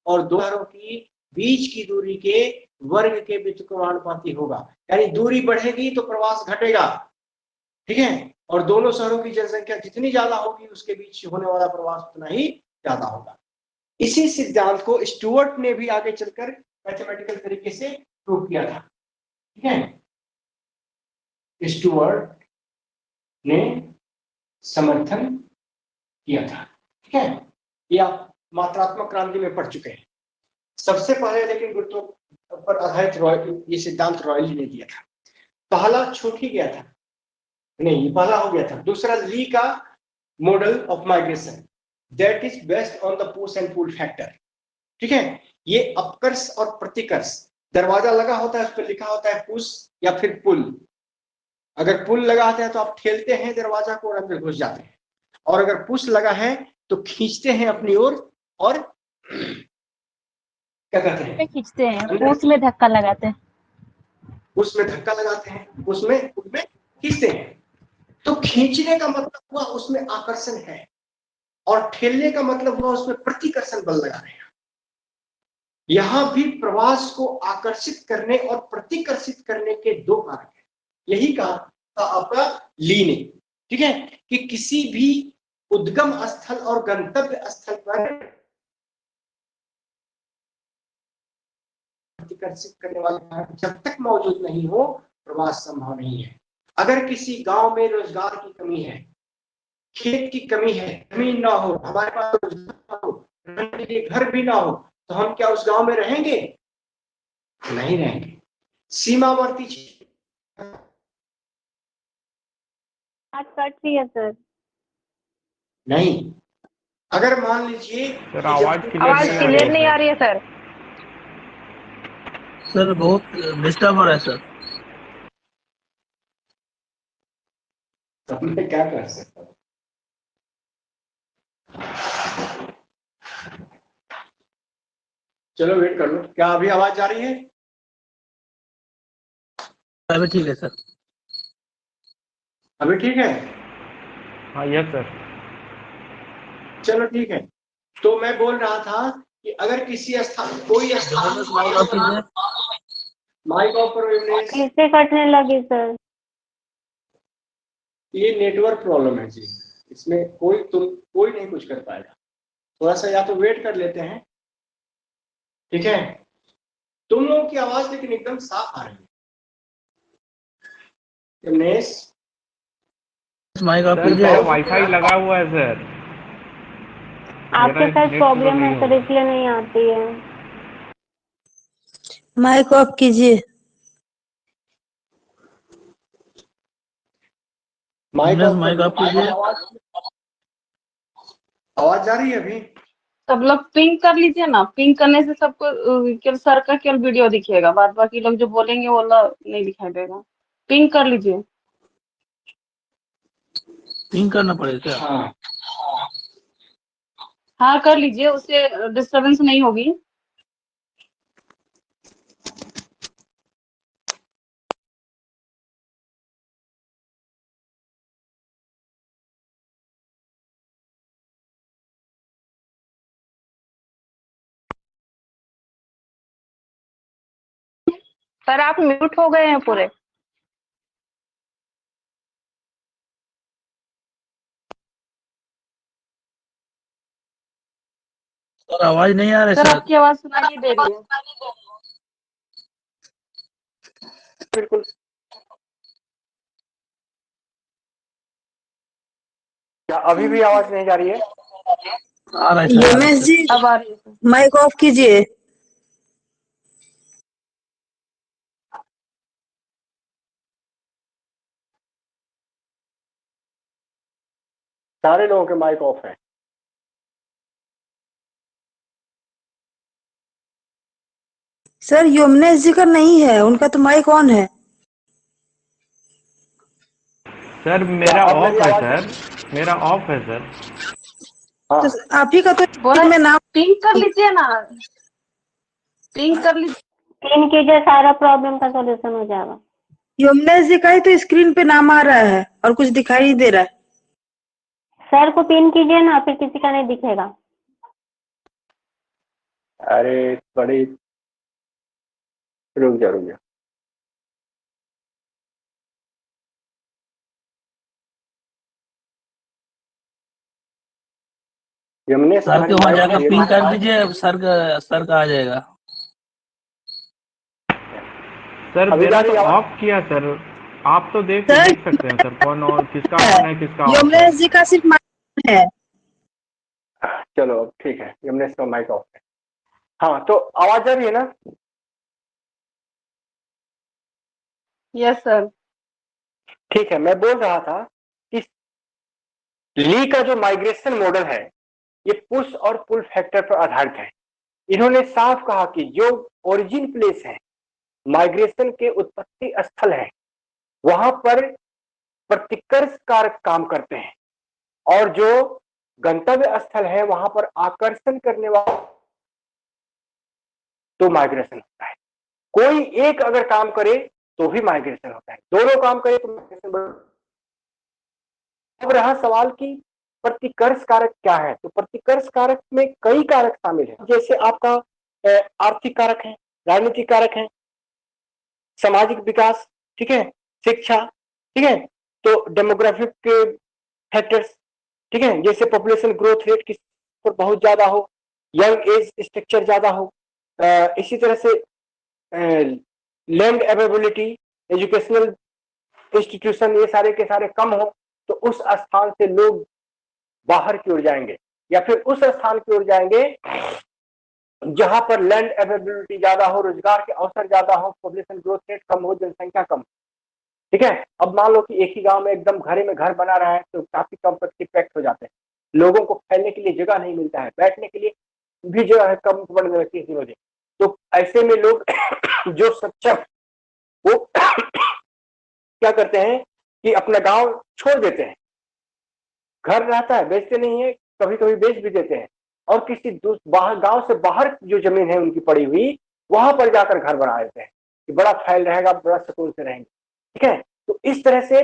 Speaker 2: और दो शहरों की बीच की दूरी के वर्ग के व्युत्क्रमानुपाती होगा। यानी दूरी बढ़ेगी तो प्रवास घटेगा, ठीक है, और दोनों शहरों की जनसंख्या जितनी ज्यादा होगी उसके बीच होने वाला प्रवास उतना ही ज्यादा होगा। इसी सिद्धांत को स्टुअर्ट ने भी आगे चलकर मैथमेटिकल तरीके से प्रूव किया था। ठीक है, स्टुअर्ट ने समर्थन किया था। ठीक है, ये आप मात्रात्मक क्रांति में पढ़ चुके हैं। सबसे पहले लेकिन गुरुत्व पर आधारित ये सिद्धांत रॉयली ने दिया था। पहला छूट ही गया था, नहीं ये पहला हो गया था। दूसरा ली का model of migration, that is based on the push and pull factor. ठीक है, ये अपकर्ष और प्रतिकर्ष, दरवाजा लगा होता है उस पर लिखा होता है पुश या फिर पुल। अगर पुल लगा होता है तो आप ठेलते हैं दरवाजा को और अंदर घुस जाते हैं, और अगर पुश लगा है तो खींचते हैं अपनी ओर और क्या कहते हैं,
Speaker 5: खींचते हैं, उसमें धक्का लगाते हैं,
Speaker 2: उसमें धक्का लगाते हैं, उसमें खींचते हैं। तो खींचने का मतलब हुआ उसमें आकर्षण है, और ठेलने का मतलब हुआ उसमें प्रतिकर्षण बल लगा रहे हैं। यहां भी प्रवास को आकर्षित करने और प्रतिकर्षित करने के दो कारक हैं। यही कहा था आपका ली ने, ठीक है, कि किसी भी उद्गम स्थल और गंतव्य स्थल पर प्रतिकर्षित करने वाले कारक जब तक मौजूद नहीं हो प्रवास संभव नहीं है। अगर किसी गांव में रोजगार की कमी है, खेत की कमी है, जमीन ना हो, हमारे पास रोजगार ना हो, रहने के लिए घर भी ना हो, तो हम क्या उस गांव में रहेंगे? नहीं रहेंगे। सीमावर्ती
Speaker 5: आज कट रही है सर।
Speaker 2: नहीं, अगर मान लीजिए
Speaker 6: सर आवाज
Speaker 5: क्लियर नहीं आ रही है सर।
Speaker 3: सर बहुत डिस्टर्ब हो रहा है सर।
Speaker 2: तो मैं क्या कर सकता हूँ? चलो वेट कर लो। क्या अभी आवाज जा रही है?
Speaker 3: अभी ठीक है सर।
Speaker 2: अभी ठीक है?
Speaker 6: हाँ यस सर।
Speaker 2: चलो ठीक है। तो मैं बोल रहा था कि अगर किसी स्थान कोई स्थान माइक ऑफ करो इमलेश।
Speaker 5: कैसे कटने लगी सर?
Speaker 2: ये नेटवर्क प्रॉब्लम है जी, इसमें कोई नहीं कुछ कर पाएगा। थोड़ा सा या तो वेट कर लेते हैं, ठीक है। तुम लोगों की आवाज लेकिन एकदम साफ आ रही है। इमलेश
Speaker 3: माइक ऑफ
Speaker 6: सर
Speaker 3: कीजिए।
Speaker 6: मेरा वाईफाई लगा हुआ है सर।
Speaker 5: आपके साथ प्रॉब्लम है सर, इसलिए नहीं आती है।
Speaker 1: माइक ऑफ कीजिए।
Speaker 2: माइक
Speaker 3: ऑफ कीजिए।
Speaker 2: आवाज जा रही है अभी?
Speaker 7: सब लोग पिंक कर लीजिए ना, पिंक करने से सबको केवल सर का केवल वीडियो दिखेगा, बाद बाकी लोग जो बोलेंगे वो नहीं दिखाई देगा। पिंक कर लीजिए।
Speaker 3: पिंक करना पड़ेगा क्या?
Speaker 2: हाँ
Speaker 7: हाँ कर लीजिए, उससे डिस्टरबेंस नहीं होगी।
Speaker 5: सर आप म्यूट हो गए हैं पूरे।
Speaker 3: सर आवाज नहीं आ रही
Speaker 7: सर
Speaker 3: सर।
Speaker 7: आपकी आवाज सुनाई नहीं दे रही है।
Speaker 2: बिल्कुल। क्या अभी भी आवाज नहीं जा रही है?
Speaker 3: आ रहा है सर।
Speaker 1: यमेश जी
Speaker 7: अब आ रही है सर।
Speaker 1: माइक ऑफ कीजिए।
Speaker 2: सारे लोगों के माइक ऑफ है।
Speaker 1: सर यमुनेश जी का नहीं है, उनका तो माइक ऑन है।
Speaker 6: सर मेरा
Speaker 2: अब
Speaker 6: ऑफ
Speaker 2: मेरी
Speaker 6: है
Speaker 2: आवाज
Speaker 6: सर, मेरा ऑफ है सर।
Speaker 2: हाँ
Speaker 1: तो आप ही का तो
Speaker 7: बोला
Speaker 1: स्क्रीन में नाम
Speaker 7: पिंक कर लीजिए ना, पिंक कर लीजिए।
Speaker 5: पिन कीजिए, सारा प्रॉब्लम का सॉल्यूशन हो जाएगा।
Speaker 1: यमुना जी का ही तो स्क्रीन पे नाम आ रहा है और कुछ दिखाई नहीं दे रहा है।
Speaker 5: सर को पिन कीजिए ना, फिर किसी का नहीं दिखेगा।
Speaker 2: अरे बड़ी, रुक जा रुक जा। यमुने
Speaker 3: सर के वहां जाकर पिन कर दीजिए, सर का आ जाएगा।
Speaker 6: सर
Speaker 2: अभी
Speaker 6: मेरा
Speaker 2: जा रही
Speaker 6: तो
Speaker 2: आवाज?
Speaker 6: ऑफ किया सर, आप तो देख
Speaker 1: सर
Speaker 6: सकते हैं सर कौन और किसका ऑन है किसका ऑफ
Speaker 1: यमुना
Speaker 6: है।
Speaker 1: जी का सिर्फ माइक है।
Speaker 2: चलो अब ठीक है, यमुनेश का माइक ऑफ है। हाँ तो आवाज आ रही है ना?
Speaker 7: Yes sir.
Speaker 2: ठीक है, मैं बोल रहा था कि ली का जो माइग्रेशन मॉडल है ये पुश और पुल फैक्टर पर आधारित है। इन्होंने साफ कहा कि जो ओरिजिन प्लेस है, माइग्रेशन के उत्पत्ति स्थल है, वहां पर प्रतिकर्ष कारक काम करते हैं और जो गंतव्य स्थल है वहां पर आकर्षण करने वाला तो माइग्रेशन होता है। कोई एक अगर काम करे तो भी माइग्रेशन होता है, दोनों काम करे तो माइग्रेशन। अब रहा सवाल कि प्रतिकर्ष कारक क्या है, तो प्रतिकर्ष कारक में कई कारक शामिल हैं, जैसे आपका आर्थिक कारक है, राजनीतिक कारक है, सामाजिक विकास, ठीक है, शिक्षा, ठीक है, तो डेमोग्राफिक फैक्टर्स, ठीक है, जैसे पॉपुलेशन ग्रोथ रेट किस पर बहुत ज्यादा हो, यंग एज स्ट्रक्चर ज्यादा हो, इसी तरह से लैंड अवेलेबिलिटी, एजुकेशनल इंस्टीट्यूशन ये सारे के सारे कम हो तो उस स्थान से लोग बाहर की ओर जाएंगे, या फिर उस स्थान की ओर जाएंगे जहां पर लैंड अवेलेबिलिटी ज्यादा हो, रोजगार के अवसर ज्यादा हो, पॉपुलेशन ग्रोथ रेट कम हो, जनसंख्या कम। ठीक है, अब मान लो कि एक ही गांव में एकदम घरे में घर बना रहा है तो काफी कम पैक्ट हो जाते हैं, लोगों को फैलने के लिए जगह नहीं मिलता है, बैठने के लिए भी जगह है कम पड़ने लगती है दिनों दिन। तो ऐसे में लोग जो सक्षम वो क्या करते हैं कि अपना गांव छोड़ देते हैं, घर रहता है बेचते नहीं है, कभी कभी बेच भी देते हैं और किसी बाहर गांव से बाहर जो जमीन है उनकी पड़ी हुई वहां पर जाकर घर बना देते हैं कि बड़ा फैल रहेगा, बड़ा सुकून से रहेंगे। ठीक है, तो इस तरह से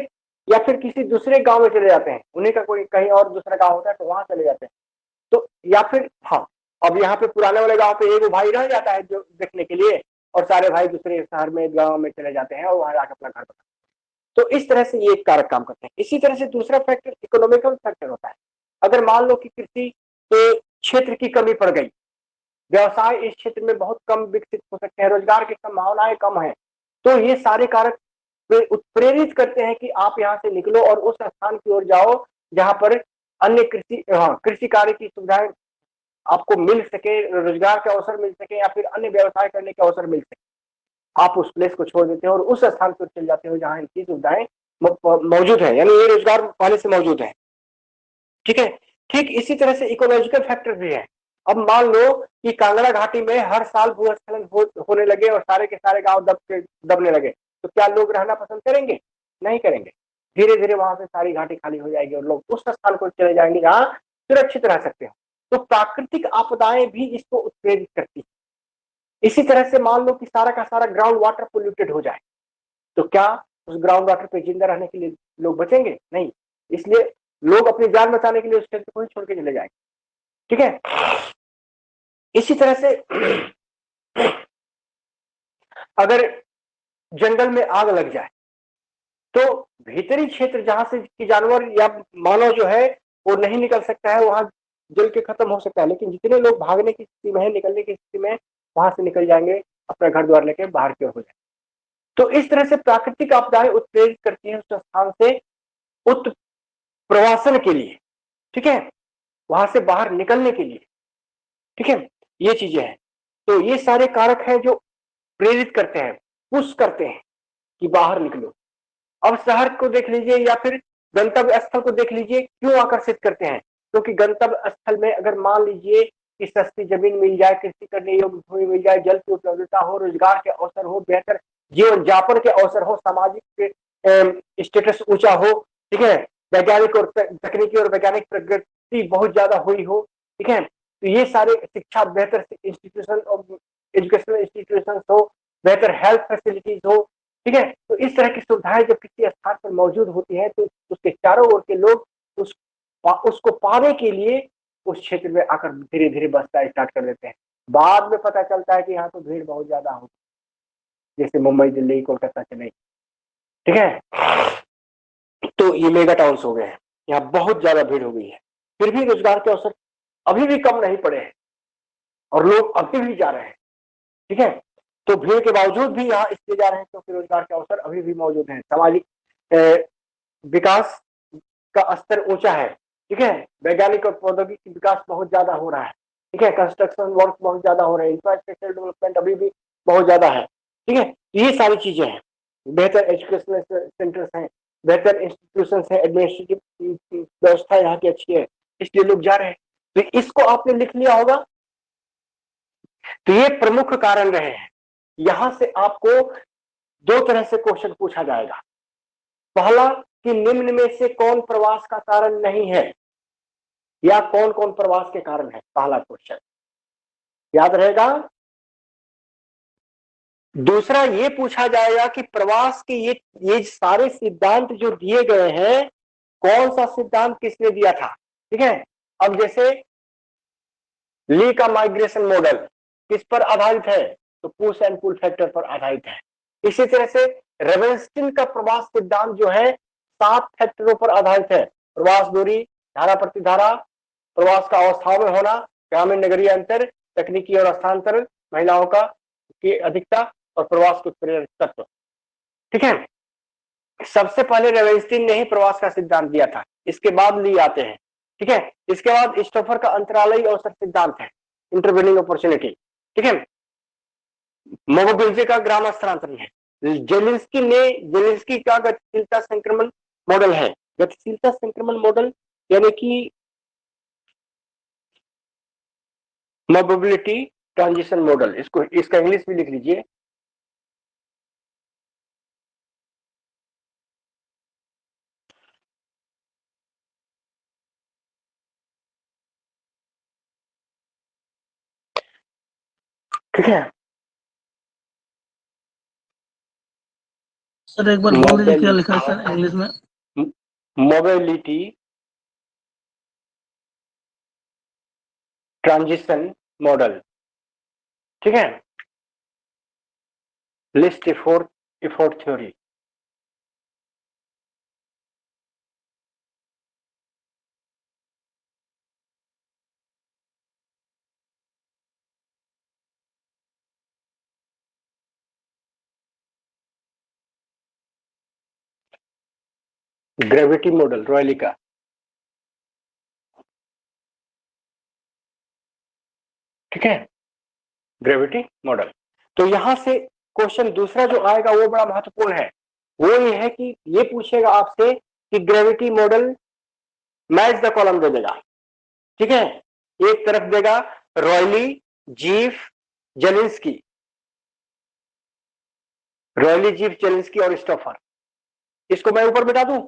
Speaker 2: या फिर किसी दूसरे गांव में चले जाते हैं, उन्हीं का कोई कहीं और दूसरा गांव होता है तो वहां चले जाते हैं। तो या फिर हाँ, अब यहाँ पे पुराने वाले गांव पे एक भाई रह जाता है जो देखने के लिए और सारे भाई दूसरे शहर में गांव में चले जाते हैं और वहां जाकर अपना घर बनाते हैं। तो इस तरह से ये एक कारक काम करते हैं। इसी तरह से दूसरा फैक्टर इकोनॉमिकल फैक्टर होता है। अगर मान लो कि कृषि के क्षेत्र की कमी पड़ गई, व्यवसाय इस क्षेत्र में बहुत कम विकसित हो सकते हैं, रोजगार की संभावनाएं कम है, तो ये सारे कारक उत्प्रेरित करते हैं कि आप यहाँ से निकलो और उस स्थान की ओर जाओ जहां पर अन्य कृषि कार्य की सुविधाएं आपको मिल सके, रोजगार के अवसर मिल सके या फिर अन्य व्यवसाय करने के अवसर मिल सके। आप उस प्लेस को छोड़ देते हैं और उस स्थान पर चले जाते हो जहां इनकी सुविधाएं मौजूद है, यानी ये रोजगार पहले से मौजूद है। ठीक है, ठीक इसी तरह से इकोलॉजिकल फैक्टर भी है। अब मान लो कि कांगड़ा घाटी में हर साल भूस्खलन होने लगे और सारे के सारे गांव दबने लगे, तो क्या लोग रहना पसंद करेंगे? नहीं करेंगे। धीरे धीरे वहां से सारी घाटी खाली हो जाएगी और लोग उस स्थान को चले जाएंगे जहां सुरक्षित रह सकते हो। तो प्राकृतिक आपदाएं भी इसको उत्प्रेरित करती है। इसी तरह से मान लो कि सारा का सारा ग्राउंड वाटर पोल्यूटेड हो जाए, तो क्या उस ग्राउंड वाटर पे जिंदा रहने के लिए लोग बचेंगे? नहीं। इसलिए लोग अपनी जान बचाने के लिए उस क्षेत्र को ही छोड़ के चले जाएंगे। ठीक है, इसी तरह से अगर जंगल में आग लग जाए तो भीतरी क्षेत्र जहां से कि जानवर या मानव जो है वो नहीं निकल सकता है, वहां जल के खत्म हो सकता है, लेकिन जितने लोग भागने की स्थिति में है, निकलने की स्थिति में, वहां से निकल जाएंगे, अपना घर द्वार लेके बाहर की ओर हो जाए। तो इस तरह से प्राकृतिक आपदाएं उत्प्रेरित करती हैं उस स्थान से उत्प्रवासन के लिए। ठीक है, वहां से बाहर निकलने के लिए। ठीक है, ये चीजें हैं। तो ये सारे कारक हैं जो प्रेरित करते हैं, पुश करते हैं कि बाहर निकलो। अब शहर को देख लीजिए या फिर गंतव्य स्थल को देख लीजिए, क्यों आकर्षित करते हैं? क्योंकि गंतव्य स्थल में अगर मान लीजिए कि सस्ती जमीन मिल जाए, कृषि करने योग्य भूमि मिल जाए, जल की उपलब्धता हो, रोजगार के अवसर हो, बेहतर जीवन यापन के अवसर हो, सामाजिक स्टेटस ऊंचा हो, ठीक है, वैज्ञानिक और तकनीकी और वैज्ञानिक
Speaker 8: प्रगति बहुत ज्यादा हुई हो, ठीक है, तो ये सारे शिक्षा, बेहतर इंस्टीट्यूशन और एजुकेशनल इंस्टीट्यूशन हो, बेहतर हेल्थ फैसिलिटीज हो, ठीक है, तो इस तरह की सुविधाएं जब किसी स्थान पर मौजूद होती है तो उसके चारों ओर के लोग उसको पाने के लिए उस क्षेत्र में आकर धीरे धीरे बसना स्टार्ट कर देते हैं। बाद में पता चलता है कि यहाँ तो भीड़ बहुत ज्यादा होती, जैसे मुंबई, दिल्ली, कोलकाता, चेन्नई, ठीक है, तो ये मेगा टाउन्स हो गए हैं, यहाँ बहुत ज्यादा भीड़ हो गई है। फिर भी रोजगार के अवसर अभी भी कम नहीं पड़े हैं और लोग अभी भी जा रहे हैं, ठीक है, तो भीड़ के बावजूद भी यहाँ इसलिए जा रहे हैं क्योंकि रोजगार के अवसर अभी भी मौजूद हैं। सामाजिक विकास का स्तर ऊंचा है, ठीक है, वैज्ञानिक और प्रौद्योगिकी विकास बहुत ज्यादा हो रहा है, ठीक है, कंस्ट्रक्शन वर्क बहुत ज्यादा हो रहे हैं, इंफ्रास्ट्रक्चर डेवलपमेंट अभी भी बहुत ज्यादा है, ठीक है, ये सारी चीजें हैं। बेहतर एजुकेशनल सेंटर्स हैं, बेहतर इंस्टीट्यूशन है, एडमिनिस्ट्रेटिव व्यवस्था यहाँ की अच्छी है, इसलिए लोग जा रहे हैं। तो इसको आपने लिख लिया होगा। तो ये प्रमुख कारण रहे हैं। यहां से आपको दो तरह से क्वेश्चन पूछा जाएगा। पहला कि निम्न में से कौन प्रवास का कारण नहीं है, या कौन कौन प्रवास के कारण है, पहला क्वेश्चन याद रहेगा। दूसरा ये पूछा जाएगा कि प्रवास के ये सारे सिद्धांत जो दिए गए हैं, कौन सा सिद्धांत किसने दिया था, ठीक है। अब जैसे ली का माइग्रेशन मॉडल किस पर आधारित है, तो पुश एंड पुल फैक्टर पर आधारित है। इसी तरह से रेवेंस्टीन का प्रवास सिद्धांत जो है 7 फैक्टरों पर आधारित है। प्रवास दूरी, धारा प्रतिधारा, प्रवास का अवस्थाओं में होना, ग्रामीण नगरीय अंतर, तकनीकी और स्थानांतरण, महिलाओं का की अधिकता और प्रवास के प्रेरक तत्व, ठीक है। सबसे पहले रेवेंस्टीन ने ही प्रवास का सिद्धांत दिया था, इसके बाद ली आते हैं, ठीक है। इसके बाद स्टोफर का अंतरालयी अवसर सिद्धांत है, इंटरवेनिंग अपॉर्चुनिटी, ठीक है। मोबिलिटी का ग्राम स्थानांतरण है। जेलिंस्की का गतिशीलता संक्रमण मॉडल है। गतिशीलता संक्रमण मॉडल यानी कि मोबिलिटी ट्रांजिशन मॉडल, इसका इंग्लिश भी लिख लीजिए। ठीक है,
Speaker 3: सर एक बार बोल दीजिए क्या लिखा है सर इंग्लिश में।
Speaker 8: मोबिलिटी ट्रांजिशन मॉडल, ठीक है। List effort theory, gravity model royally का, ठीक है, ग्रेविटी मॉडल। तो यहां से क्वेश्चन दूसरा जो आएगा वो बड़ा महत्वपूर्ण है। वो ये है कि ये पूछेगा आपसे कि gravity model match the column दे देगा, ठीक है। एक तरफ देगा Reilly, Zipf, Zelinsky, Reilly, Zipf, Zelinsky और स्टोफर। इसको मैं ऊपर बिठा दूं,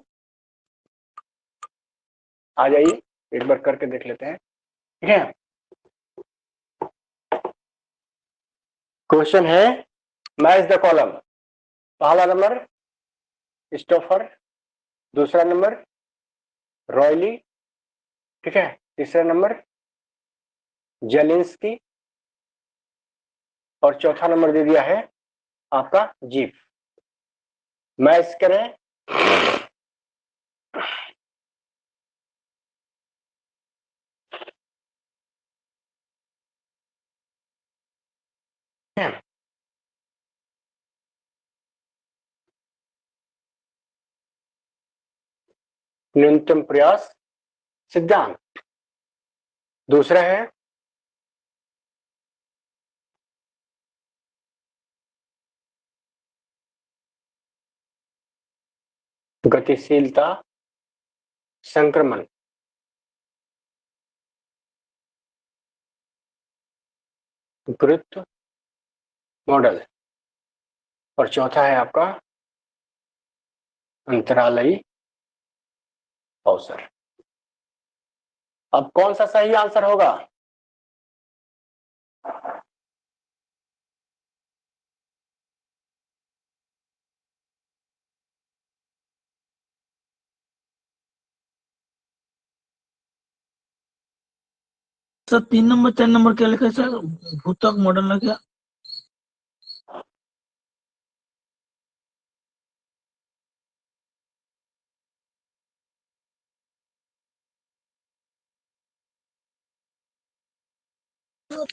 Speaker 8: आ जाइए एक बार करके देख लेते हैं, ठीक है। क्वेश्चन है मैच द कॉलम। पहला नंबर स्टोफर, दूसरा नंबर रॉयली, ठीक है, तीसरा नंबर जेलिंस्की और चौथा नंबर दे दिया है आपका जीफ। मैच करें, न्यूनतम प्रयास सिद्धांत। दूसरा है गतिशीलता संक्रमण, गुरुत्व मॉडल, और चौथा है आपका अंतरालयी अवसर। अब कौन सा सही आंसर होगा?
Speaker 3: सर 3 नंबर 4 नंबर क्या लिखा है सर? भूतक मॉडल है क्या?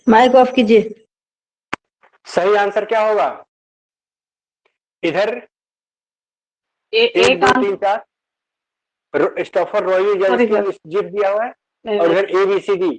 Speaker 1: माइक ऑफ कीजिए।
Speaker 8: सही आंसर क्या होगा? इधर एक
Speaker 7: एक
Speaker 8: दो
Speaker 7: आंसर
Speaker 8: तीन चार Stouffer royal
Speaker 7: sorry
Speaker 8: Zelensky
Speaker 7: sir,
Speaker 8: zip दिया हुआ है और इधर ABCD,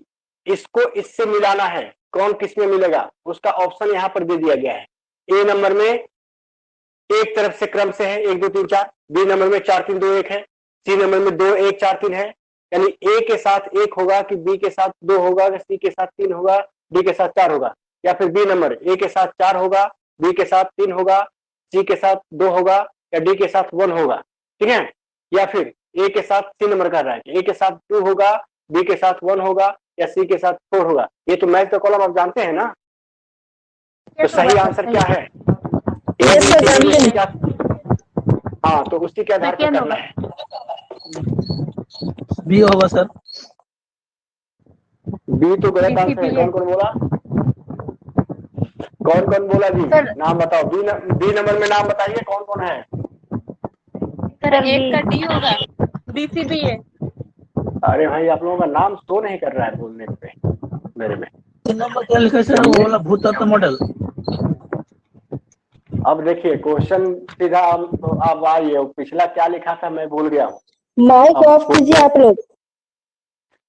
Speaker 8: इसको इससे मिलाना है। कौन किस में मिलेगा उसका ऑप्शन यहाँ पर दे दिया गया है। ए नंबर में एक तरफ से क्रम से है 1 2 3 4, बी नंबर में 4 3 2 1 है, सी नंबर में 2 1 4 3 है। यानी ए के साथ 1 होगा कि बी के साथ 2 होगा कि सी के साथ 3 होगा, डी के साथ 4 होगा, या फिर बी नंबर ए के साथ 4 होगा, बी के साथ 3 होगा, सी के साथ 2 होगा या डी के साथ 1 होगा। ठीक है, या फिर ए के साथ सी नंबर कर रहा है, ए के साथ 2 होगा, बी के साथ 1 होगा या सी के साथ 4 होगा। ये तो मैच का कॉलम आप जानते हैं ना। तो सही आंसर क्या है?
Speaker 1: ये सर जानते हैं।
Speaker 8: क्या? हाँ, तो उसी के आधार पर
Speaker 7: सेकेंड
Speaker 8: करना
Speaker 7: होगा।
Speaker 8: है।
Speaker 3: बी होगा सर।
Speaker 8: बी तो गलत आंसर है।
Speaker 7: BCBA
Speaker 8: कौन कौन बोला? कौन कौन बोला जी?
Speaker 7: सर।
Speaker 8: नाम बताओ। बी नंबर में नाम बताइए कौन कौन है।
Speaker 5: सर
Speaker 7: एक का डी होगा, BCBA।
Speaker 8: अरे भाई, आप लोगों का नाम शो नहीं कर रहा है बोलने पे मेरे में।
Speaker 3: 3 नंबर क्या लिखा है सर? वो वाला भूतत्व मॉडल।
Speaker 8: अब देखिए क्वेश्चन सीधा अब आइए, पिछला क्या लिखा था मैं भूल गया हूँ।
Speaker 1: माइक
Speaker 8: अब
Speaker 1: ऑफ कीजिए आप लोग।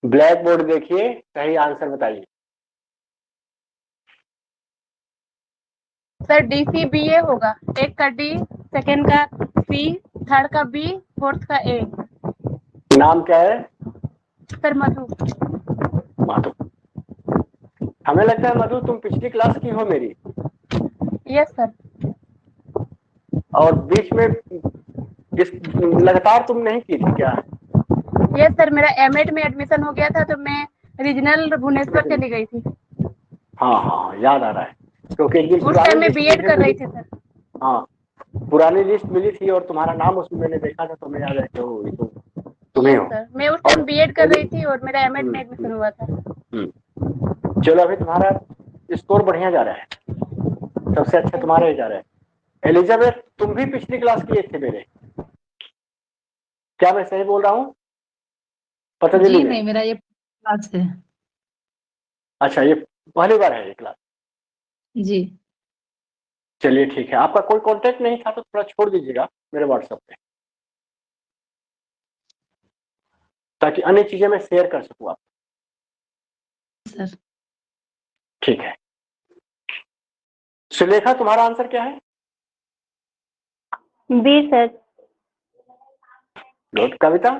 Speaker 8: ब्लैक बोर्ड देखिए, सही आंसर बताइए।
Speaker 7: सर DCBA होगा। एक का डी, सेकंड का सी, थर्ड का बी, फोर्थ का ए।
Speaker 8: नाम क्या है?
Speaker 7: सर मधु।
Speaker 8: मधु। हमें लगता है मधु तुम पिछली क्लास की हो मेरी,
Speaker 7: यस सर।
Speaker 8: और बीच में इस लगातार तुम नहीं की थी क्या?
Speaker 7: यस सर, मेरा एमएड में एडमिशन हो गया था तो मैं रीजनल भुवनेश्वर चली गई थी।
Speaker 8: हाँ हाँ, याद आ रहा है, क्योंकि एक दिन
Speaker 7: उस टाइम मैं
Speaker 8: लिस्ट
Speaker 7: बीएड
Speaker 8: मुझे
Speaker 7: कर रही
Speaker 8: मिली।
Speaker 7: थी सर।
Speaker 8: हाँ, पुरानी लिस्ट मिली थी और तुम्हारा नाम उसमें मैंने देखा था, तो मैं याद है कि ये तो तुम्हें
Speaker 7: यस
Speaker 8: हो।
Speaker 7: सर, मैं उस टाइम बीएड कर रही थी और मेरा एमएड में एडमिशन हुआ था।
Speaker 8: चलो, अभी तुम्हारा स्कोर बढ़िया जा रहा है, सबसे अच्छा तुम्हारा ही जा रहा है। एलिजाबेथ, तुम भी पिछली क्लास किए थे मेरे, क्या मैं सही बोल रहा हूँ? पतंजलि में?
Speaker 9: नहीं, मेरा ये क्लास है।
Speaker 8: अच्छा, ये पहली बार है ये क्लास?
Speaker 9: जी।
Speaker 8: चलिए ठीक है। आपका कोई कांटेक्ट नहीं था तो थोड़ा छोड़ दीजिएगा मेरे व्हाट्सएप पे, ताकि अन्य चीजें मैं शेयर कर सकूं आप।
Speaker 9: सर
Speaker 8: ठीक है। सुलेखा, तुम्हारा आंसर क्या है?
Speaker 5: B sir.
Speaker 8: Good. Kavita?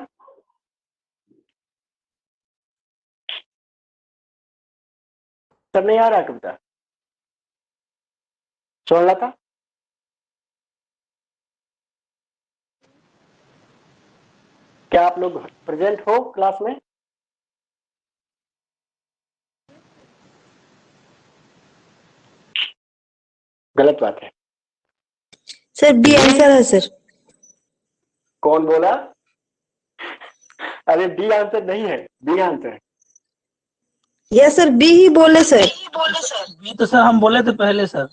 Speaker 8: Sir नहीं आ रहा है कविता। सुन था? क्या आप लोग प्रेजेंट हो क्लास में? गलत बात है
Speaker 1: सर बी आंसर है सर।
Speaker 8: कौन बोला? अरे डी आंसर नहीं है, बी आंसर है।
Speaker 1: यस सर, बी ही बोले सर।
Speaker 3: बी तो सर हम बोले थे पहले सर।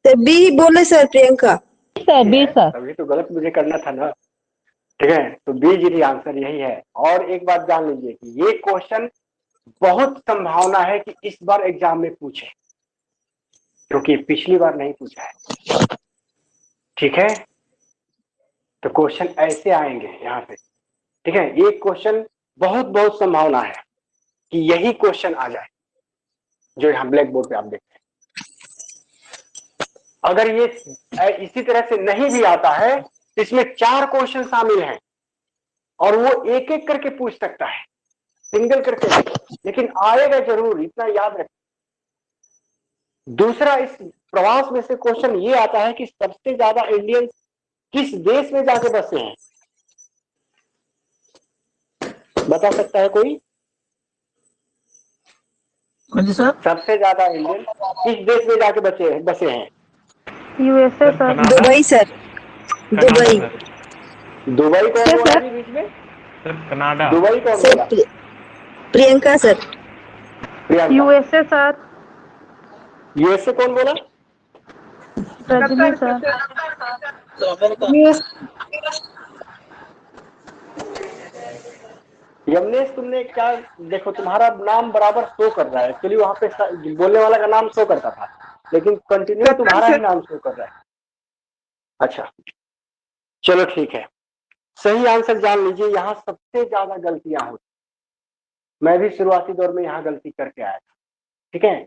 Speaker 1: सर बी ही बोले sir, Priyanka.
Speaker 9: Sir B sir.
Speaker 8: अभी तो गलत मुझे करना था ना। ठीक है, तो बी जी आंसर यही है। और एक बात जान लीजिए कि ये क्वेश्चन बहुत संभावना है कि इस बार एग्जाम में पूछे, क्योंकि पिछली बार नहीं पूछा है। ठीक है, तो क्वेश्चन ऐसे आएंगे यहाँ पे। ठीक है, ये क्वेश्चन बहुत बहुत संभावना है कि यही क्वेश्चन आ जाए जो यहाँ ब्लैक बोर्ड पे आप देखते हैं। अगर ये इसी तरह से नहीं भी आता है तो इसमें 4 क्वेश्चन शामिल हैं और वो एक एक करके पूछ सकता है, सिंगल करके नहीं, लेकिन आएगा जरूर, इतना याद रखें। दूसरा, इस प्रवास में से क्वेश्चन ये आता है कि सबसे ज्यादा इंडियंस किस देश में जाके बसे हैं? बता सकता है कोई?
Speaker 3: हाँ जी सर।
Speaker 8: सबसे ज्यादा इंडियन किस देश में जाके बसे हैं?
Speaker 5: USA sir.
Speaker 6: Canada.
Speaker 1: Dubai sir,
Speaker 6: Canada
Speaker 1: Dubai.
Speaker 6: Sir.
Speaker 8: Dubai कौन
Speaker 1: सर,
Speaker 8: बोला जी बीच में?
Speaker 6: Sir Canada.
Speaker 8: दुबई कौन
Speaker 1: सर
Speaker 8: बोला?
Speaker 1: Priyanka sir.
Speaker 8: Priyanka.
Speaker 5: USA sir.
Speaker 8: USA कौन बोला?
Speaker 5: रजनी सर।
Speaker 3: तो अमेरिका।
Speaker 8: यमनेश तुमने क्या, देखो तुम्हारा नाम बराबर शो कर रहा है, एक्चुअली वहां पे बोलने वाला का नाम शो करता था, लेकिन कंटिन्यू तुम्हारा ही नाम शो कर रहा है। अच्छा चलो ठीक है, सही आंसर जान लीजिए। यहाँ सबसे ज्यादा गलतियां होती, मैं भी शुरुआती दौर में यहाँ गलती करके आया था, ठीक है।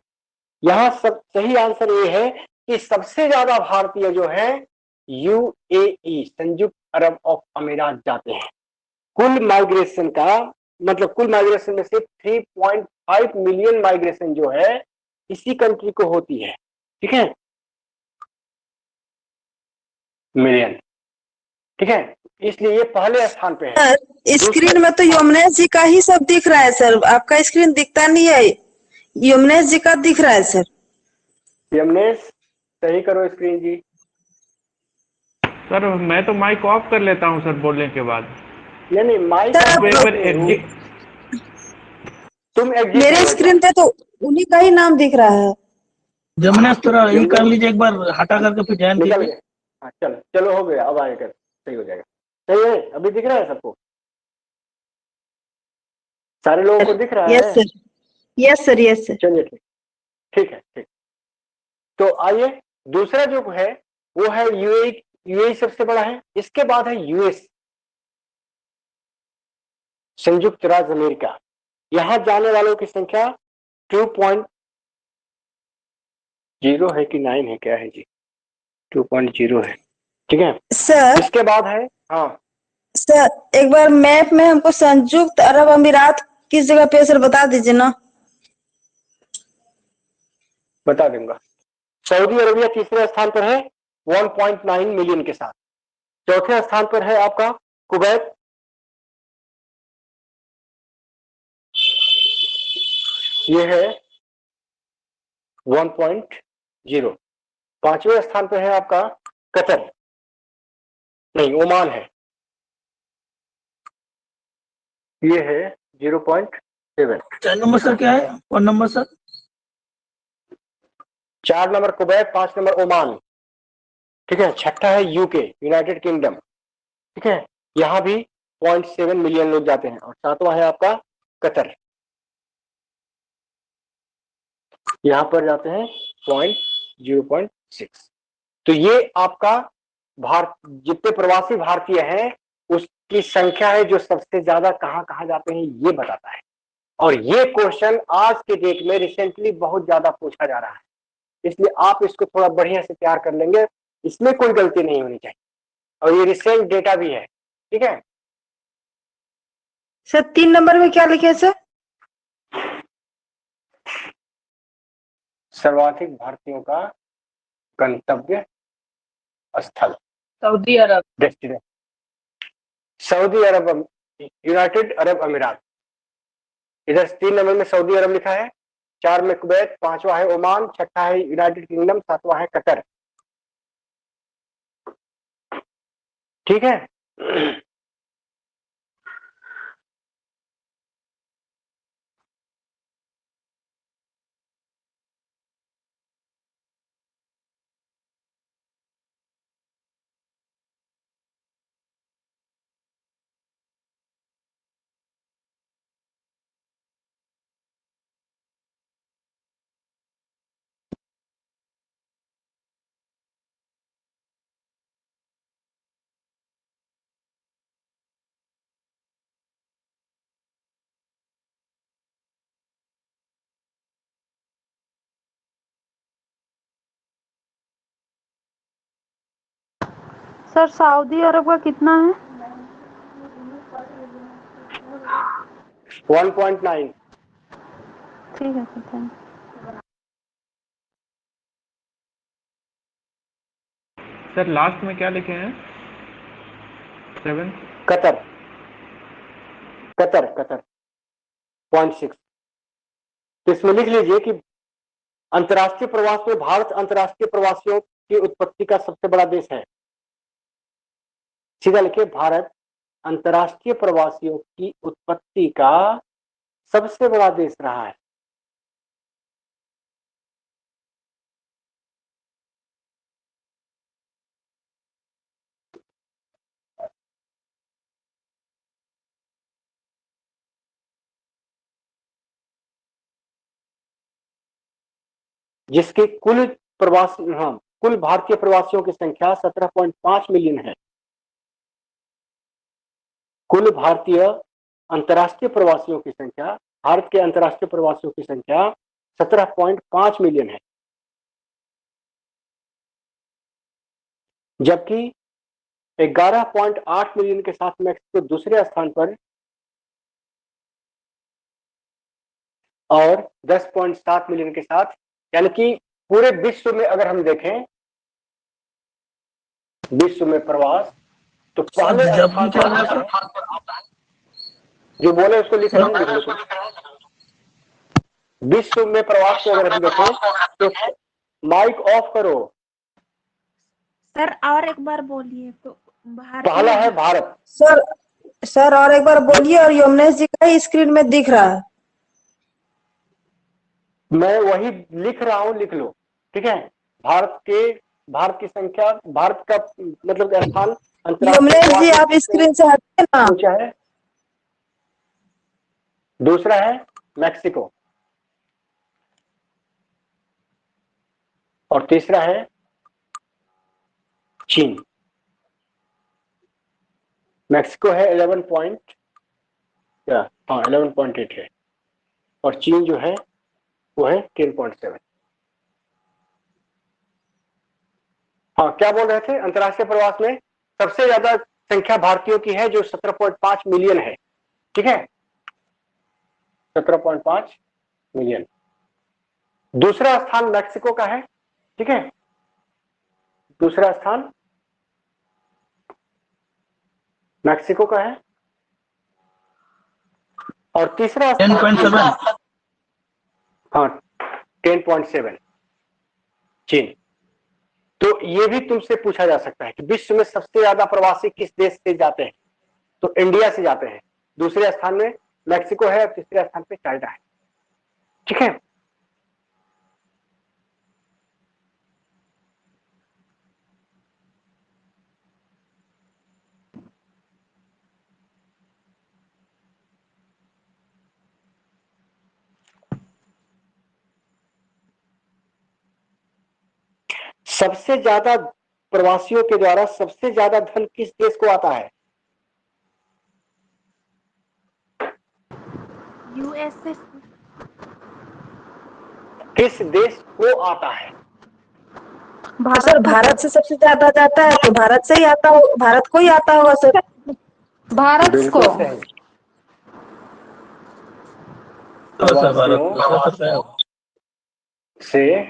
Speaker 8: यहाँ सब सही आंसर ये है कि सबसे ज्यादा भारतीय जो है यूएई, संयुक्त अरब ऑफ अमीरात जाते हैं। कुल माइग्रेशन का मतलब, कुल माइग्रेशन में से 3.5 मिलियन माइग्रेशन जो है इसी कंट्री को होती है, ठीक है, मिलियन, ठीक है, इसलिए ये पहले स्थान पे है।
Speaker 1: सर स्क्रीन में तो यमुनेश जी का ही सब दिख रहा है सर, आपका स्क्रीन दिखता नहीं है। यमुनेश जी का दिख रहा है सर।
Speaker 8: यमनेश सही करो स्क्रीन जी।
Speaker 6: सर मैं तो माइक ऑफ कर लेता हूँ सर बोलने के बाद।
Speaker 8: नहीं माइक
Speaker 1: सर,
Speaker 6: आप एक बार
Speaker 8: तुम
Speaker 1: मेरे स्क्रीन पे तो उन्हीं का ही नाम दिख रहा है।
Speaker 3: जमुना थोड़ा ये कर लीजिए, एक बार हटा करके फिर ज्वाइन
Speaker 8: निकल
Speaker 3: कीजिए।
Speaker 8: गए। हाँ चलो चलो हो गया, अब आएगा सही हो जाएगा। सही है, अभी दिख रहा है सबको, सारे लोगों को दिख रहा है?
Speaker 1: Yes sir, yes sir, yes sir.
Speaker 8: चलिए ठीक, ठीक है ठीक। तो आइए दूसरा जो है वो है यूएई। यूएई सबसे बड़ा है, इसके बाद है यूएस, संयुक्त राज्य अमेरिका। यहां जाने वालों की संख्या 2.0 है कि 9 है, क्या है जी? 2.0 है, ठीक है।
Speaker 1: सर,
Speaker 8: इसके बाद है, हाँ
Speaker 1: सर एक बार मैप में हमको संयुक्त अरब अमीरात किस जगह पे है सर, बता दीजिए ना।
Speaker 8: बता दूंगा। सऊदी अरबिया तीसरे स्थान पर है 1.9 मिलियन के साथ। चौथे स्थान पर है आपका कुवैत, ये है 1.0। पांचवें स्थान पर है आपका कतर, नहीं ओमान है, ये है 0.7।
Speaker 3: 4 नंबर सर क्या है? 1 number sir?
Speaker 8: 4 number Kuwait, 5 number Oman, ठीक है। छठा है यूके, यूनाइटेड किंगडम, ठीक है, यहां भी 0.7 मिलियन लोग जाते हैं। और सातवां है आपका कतर, यहां पर जाते हैं 0.6। तो ये आपका भारत, जितने प्रवासी भारतीय हैं उसकी संख्या है जो सबसे ज्यादा कहां कहां जाते हैं ये बताता है। और ये क्वेश्चन आज के डेट में रिसेंटली बहुत ज्यादा पूछा जा रहा है, इसलिए आप इसको थोड़ा बढ़िया से तैयार कर लेंगे, इसमें कोई गलती नहीं होनी चाहिए। और ये रिसेंट डेटा भी है, ठीक है।
Speaker 1: सर 3 नंबर में क्या लिखे सर?
Speaker 8: सर्वाधिक भारतीयों का गंतव्य स्थल,
Speaker 7: सऊदी अरब।
Speaker 8: डेस्टिनेशन, सऊदी अरब, यूनाइटेड अरब अमीरात। इधर 3 नंबर में सऊदी अरब लिखा है, 4 में कुवैत, 5वां है ओमान, छठा है यूनाइटेड किंगडम, 7वां है कतर, ठीक है।
Speaker 5: सर सऊदी अरब का कितना है?
Speaker 8: 1.9।
Speaker 5: ठीक है सर, थैंक।
Speaker 6: सर लास्ट में क्या लिखे हैं? 7।
Speaker 8: Qatar, Qatar Qatar 0.6। तो इसमें लिख लीजिए कि अंतर्राष्ट्रीय प्रवास में भारत अंतर्राष्ट्रीय प्रवासियों की उत्पत्ति का सबसे बड़ा देश है। सीधा लिखिए, भारत अंतर्राष्ट्रीय प्रवासियों की उत्पत्ति का सबसे बड़ा देश रहा है। जिसके कुल कुल भारतीय प्रवासियों की संख्या 17.5 मिलियन है। कुल भारतीय अंतर्राष्ट्रीय प्रवासियों की संख्या, भारत के अंतर्राष्ट्रीय प्रवासियों की संख्या 17.5 मिलियन है, जबकि 11.8 मिलियन के साथ मैक्सिको दूसरे स्थान पर और 10.7 मिलियन के साथ, यानी कि पूरे विश्व में अगर हम देखें विश्व में प्रवास, तो पहले स्थान पर जो बोले उसको लिख रहे हैं। विश्व में प्रवास को अगर हम देखें तो माइक ऑफ करो
Speaker 10: सर, और एक बार बोलिए तो।
Speaker 8: पहला है भारत।
Speaker 1: सर और एक बार बोलिए, और यमुनेश जी का ही स्क्रीन में दिख रहा है।
Speaker 8: मैं वही लिख रहा हूं, लिख लो, ठीक है। भारत की संख्या, भारत का मतलब स्थान
Speaker 1: यमुनेश जी आप स्क्रीन से हटिए ना।
Speaker 8: ऊंचा है। दूसरा है मैक्सिको, और तीसरा है चीन। मैक्सिको है 11.8 है, और चीन जो है वो है 10.7। हाँ, क्या बोल रहे थे? अंतर्राष्ट्रीय प्रवास में सबसे ज्यादा संख्या भारतीयों की है जो 17.5 मिलियन है, ठीक है, 17.5 मिलियन। दूसरा स्थान मैक्सिको का है, ठीक है, दूसरा स्थान मैक्सिको का है, और तीसरा
Speaker 3: 10.7।
Speaker 8: हाँ 10.7 चीन। तो ये भी तुमसे पूछा जा सकता है कि विश्व में सबसे ज्यादा प्रवासी किस देश से जाते हैं, तो इंडिया से जाते हैं। दूसरे स्थान में मैक्सिको है और तीसरे स्थान पे चाइना है, ठीक है। सबसे ज्यादा प्रवासियों के द्वारा सबसे ज्यादा धन किस देश को आता है?
Speaker 10: यूएसए।
Speaker 8: किस देश को आता है?
Speaker 1: सर भारत से सबसे ज्यादा जाता है, तो भारत से ही आता हो, भारत को ही आता होगा सर।
Speaker 9: भारत को।
Speaker 8: प्रवासियों से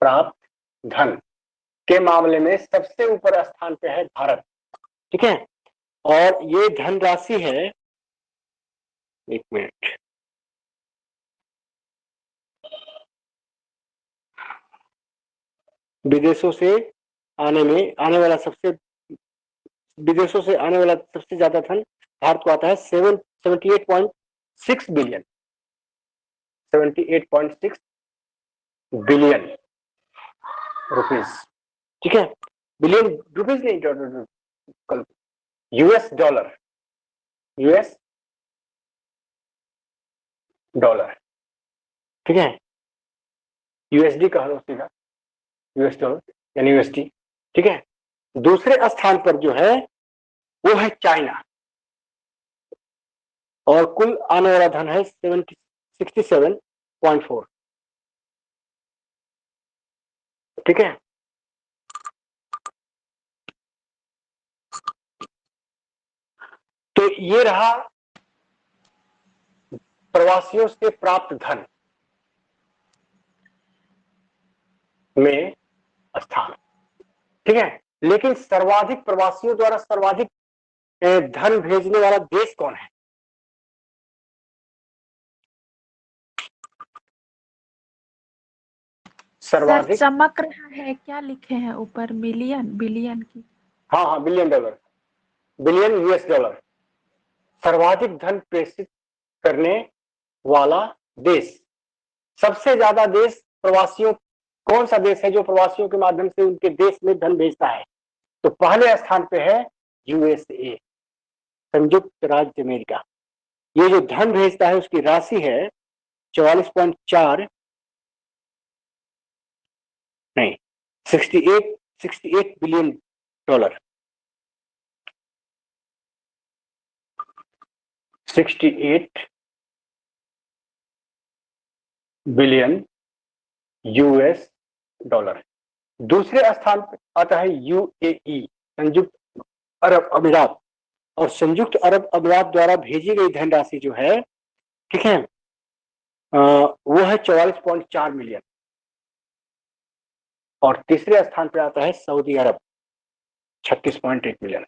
Speaker 8: प्राप्त धन के मामले में सबसे ऊपर स्थान पे है भारत, ठीक है। और ये धनराशि है, एक मिनट, विदेशों से विदेशों से आने वाला सबसे ज्यादा धन भारत को आता है 78.6 बिलियन, 78.6 बिलियन रुपीज, ठीक है। बिलियन रुपीज नहीं, यूएस डॉलर, ठीक है। यूएसडी कह लो सीधा, यूएस डॉलर यानी यूएसडी, ठीक है। दूसरे स्थान पर जो है वो है चाइना, और कुल आने वाला धन है 67.4, ठीक है। तो ये रहा प्रवासियों से प्राप्त धन में स्थान, ठीक है। लेकिन सर्वाधिक प्रवासियों द्वारा सर्वाधिक धन भेजने वाला देश कौन है?
Speaker 10: सर
Speaker 8: सर्वाधिक,
Speaker 10: चमक रहा है, क्या लिखे हैं ऊपर? मिलियन, बिलियन की?
Speaker 8: हाँ हाँ, billion dollar, billion US dollar, सर्वाधिक धन प्रेषित करने वाला देश। सबसे ज्यादा देश प्रवासियों, कौन सा देश है जो प्रवासियों के माध्यम से उनके देश में धन भेजता है? तो पहले स्थान पे है यूएसए, संयुक्त राज्य अमेरिका। ये जो धन भेजता है उसकी राशि है 44.4 नहीं 68 billion dollar, 68 billion US dollar. दूसरे स्थान पर आता है यूएई, संयुक्त अरब अमीरात, और संयुक्त अरब अमीरात द्वारा भेजी गई धनराशि जो है, ठीक है, वो है 44.4 मिलियन। और तीसरे स्थान पर आता है सऊदी अरब, 36.1 मिलियन।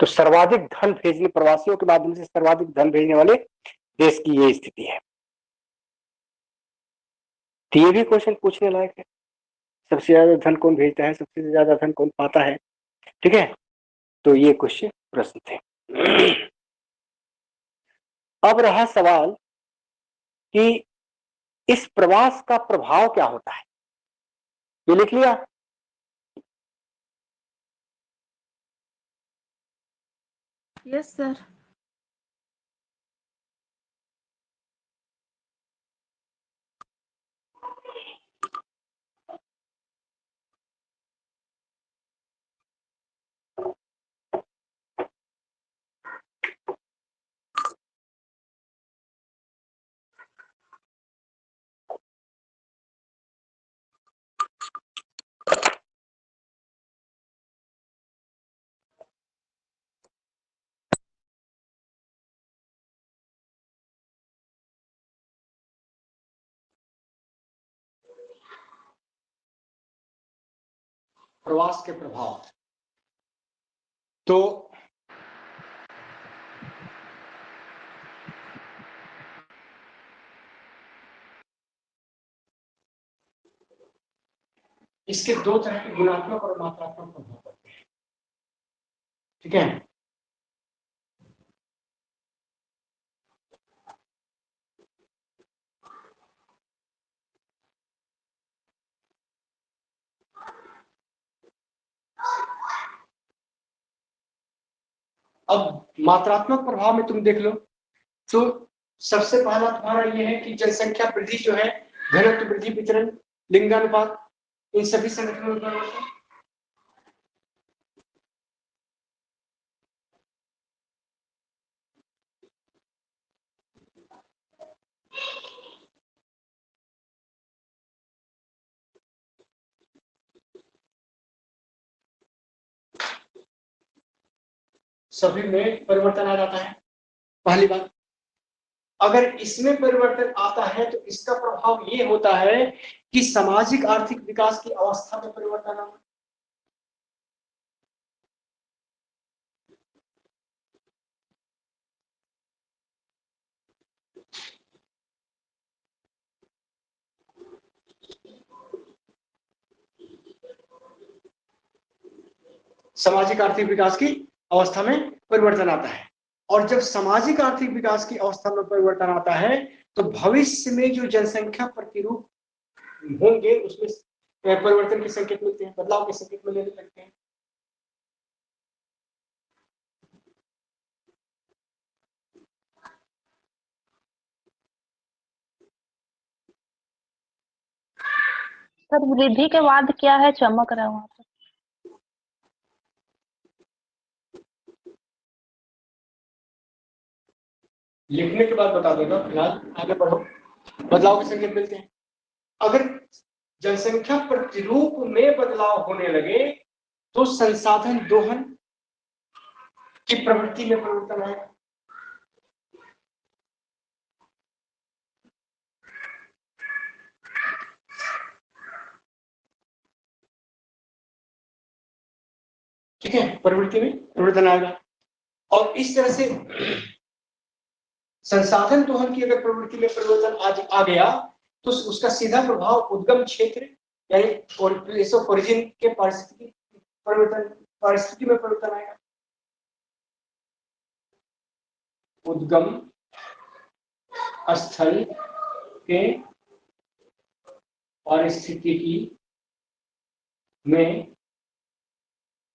Speaker 8: तो सर्वाधिक धन भेजने, प्रवासियों के माध्यम से सर्वाधिक धन भेजने वाले देश की ये स्थिति है। तो ये भी क्वेश्चन पूछने लायक है, सबसे ज्यादा धन कौन भेजता है, सबसे ज्यादा धन कौन पाता है, ठीक है। तो ये क्वेश्चन प्रश्न थे। अब रहा सवाल कि इस प्रवास का प्रभाव क्या होता है, ये लिख लिया।
Speaker 10: Yes sir.
Speaker 2: प्रवास के प्रभाव। तो इसके दो तरह के गुणात्मक और मात्रात्मक प्रभाव पड़ते हैं, ठीक है। अब मात्रात्मक प्रभाव में तुम देख लो, तो सबसे पहला तुम्हारा ये है कि जनसंख्या वृद्धि जो है, घनत्व वृद्धि, वितरण, लिंगानुपात, इन सभी संगठनों में परिवर्तन। सभी में परिवर्तन आ जाता है, पहली बात। अगर इसमें परिवर्तन आता है तो इसका प्रभाव ये होता है कि सामाजिक आर्थिक विकास की अवस्था में परिवर्तन आना। सामाजिक आर्थिक विकास की अवस्था में परिवर्तन आता है, और जब सामाजिक आर्थिक विकास की अवस्था में परिवर्तन आता है तो भविष्य में जो जनसंख्या प्रतिरूप होंगे उसमें परिवर्तन के संकेत मिलते हैं, बदलाव के संकेत मिलने लगते हैं।
Speaker 5: सर वृद्धि के बाद क्या है, चमक रहा है वहां पर?
Speaker 2: लिखने के बाद बता दूंगा, फिलहाल आगे बढ़ो। बदलाव के संकेत मिलते हैं। अगर जनसंख्या प्रतिरूप में बदलाव होने लगे तो संसाधन दोहन की प्रवृत्ति में परिवर्तन आएगा। ठीक है, प्रवृत्ति में परिवर्तन आएगा। और इस तरह से संसाधन दोहन की अगर प्रवृत्ति में परिवर्तन आज आ गया तो उसका सीधा प्रभाव उद्गम क्षेत्र यानी प्लेस ऑफ ओरिजिन के परिस्थिति में परिवर्तन आएगा। उद्गम स्थल के पारिस्थितिकी में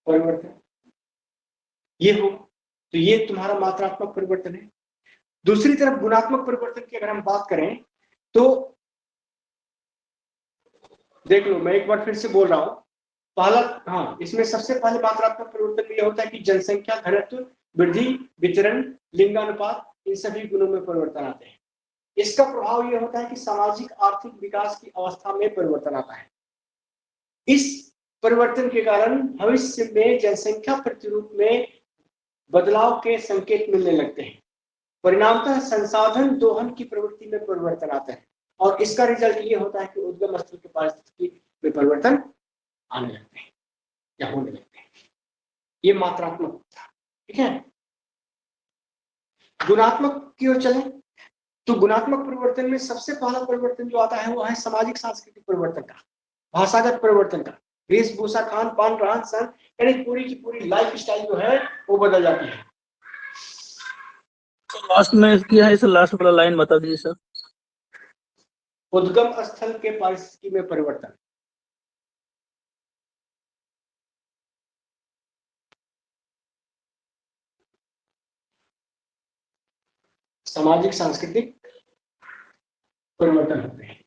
Speaker 2: परिवर्तन ये हो, तो ये तुम्हारा मात्रात्मक परिवर्तन है। दूसरी तरफ गुणात्मक परिवर्तन की अगर हम बात करें तो देख लो, मैं एक बार फिर से बोल रहा हूं। पहला, हाँ, इसमें सबसे पहले मात्रात्मक परिवर्तन यह होता है कि जनसंख्या घनत्व वृद्धि, वितरण, लिंगानुपात, इन सभी गुणों में परिवर्तन आते हैं। इसका प्रभाव यह होता है कि सामाजिक आर्थिक विकास की अवस्था में परिवर्तन आता है। इस परिवर्तन के कारण भविष्य में जनसंख्या प्रतिरूप में बदलाव के संकेत मिलने लगते हैं। परिणामतः संसाधन दोहन की प्रवृत्ति में परिवर्तन आता है और इसका रिजल्ट ये होता है कि उद्गम स्थल के पारिस्थितिकी में परिवर्तन आने लगते हैं या होने लगते हैं। ये मात्रात्मक था, ठीक है। गुणात्मक की ओर चलें तो गुणात्मक परिवर्तन में सबसे पहला परिवर्तन जो आता है वो है सामाजिक सांस्कृतिक परिवर्तन का, भाषागत परिवर्तन का। वेशभूषा, खान पान, रहन सहन, यानी पूरी की पूरी लाइफ स्टाइल जो है वो बदल जाती है।
Speaker 3: तो लास्ट में किया है, इस लास्ट वाला लाइन बता दीजिए सर।
Speaker 2: उद्गम स्थल के पारिस्थितिकी में परिवर्तन। सामाजिक सांस्कृतिक परिवर्तन होते हैं।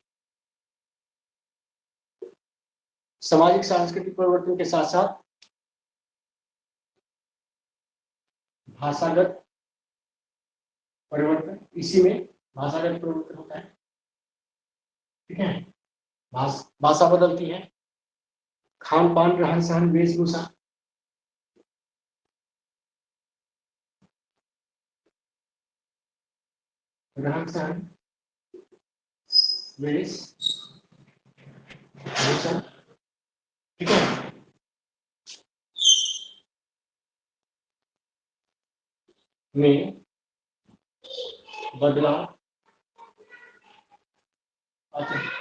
Speaker 2: सामाजिक सांस्कृतिक परिवर्तन के साथ साथ भाषागत परिवर्तन, इसी में भाषागत परिवर्तन होता है, ठीक है। भाषा बदलती है, खान पान, रहन सहन, वेशभूषा, रहन सहन, वेशभूषा, ठीक है। में बदलाव आते हैं।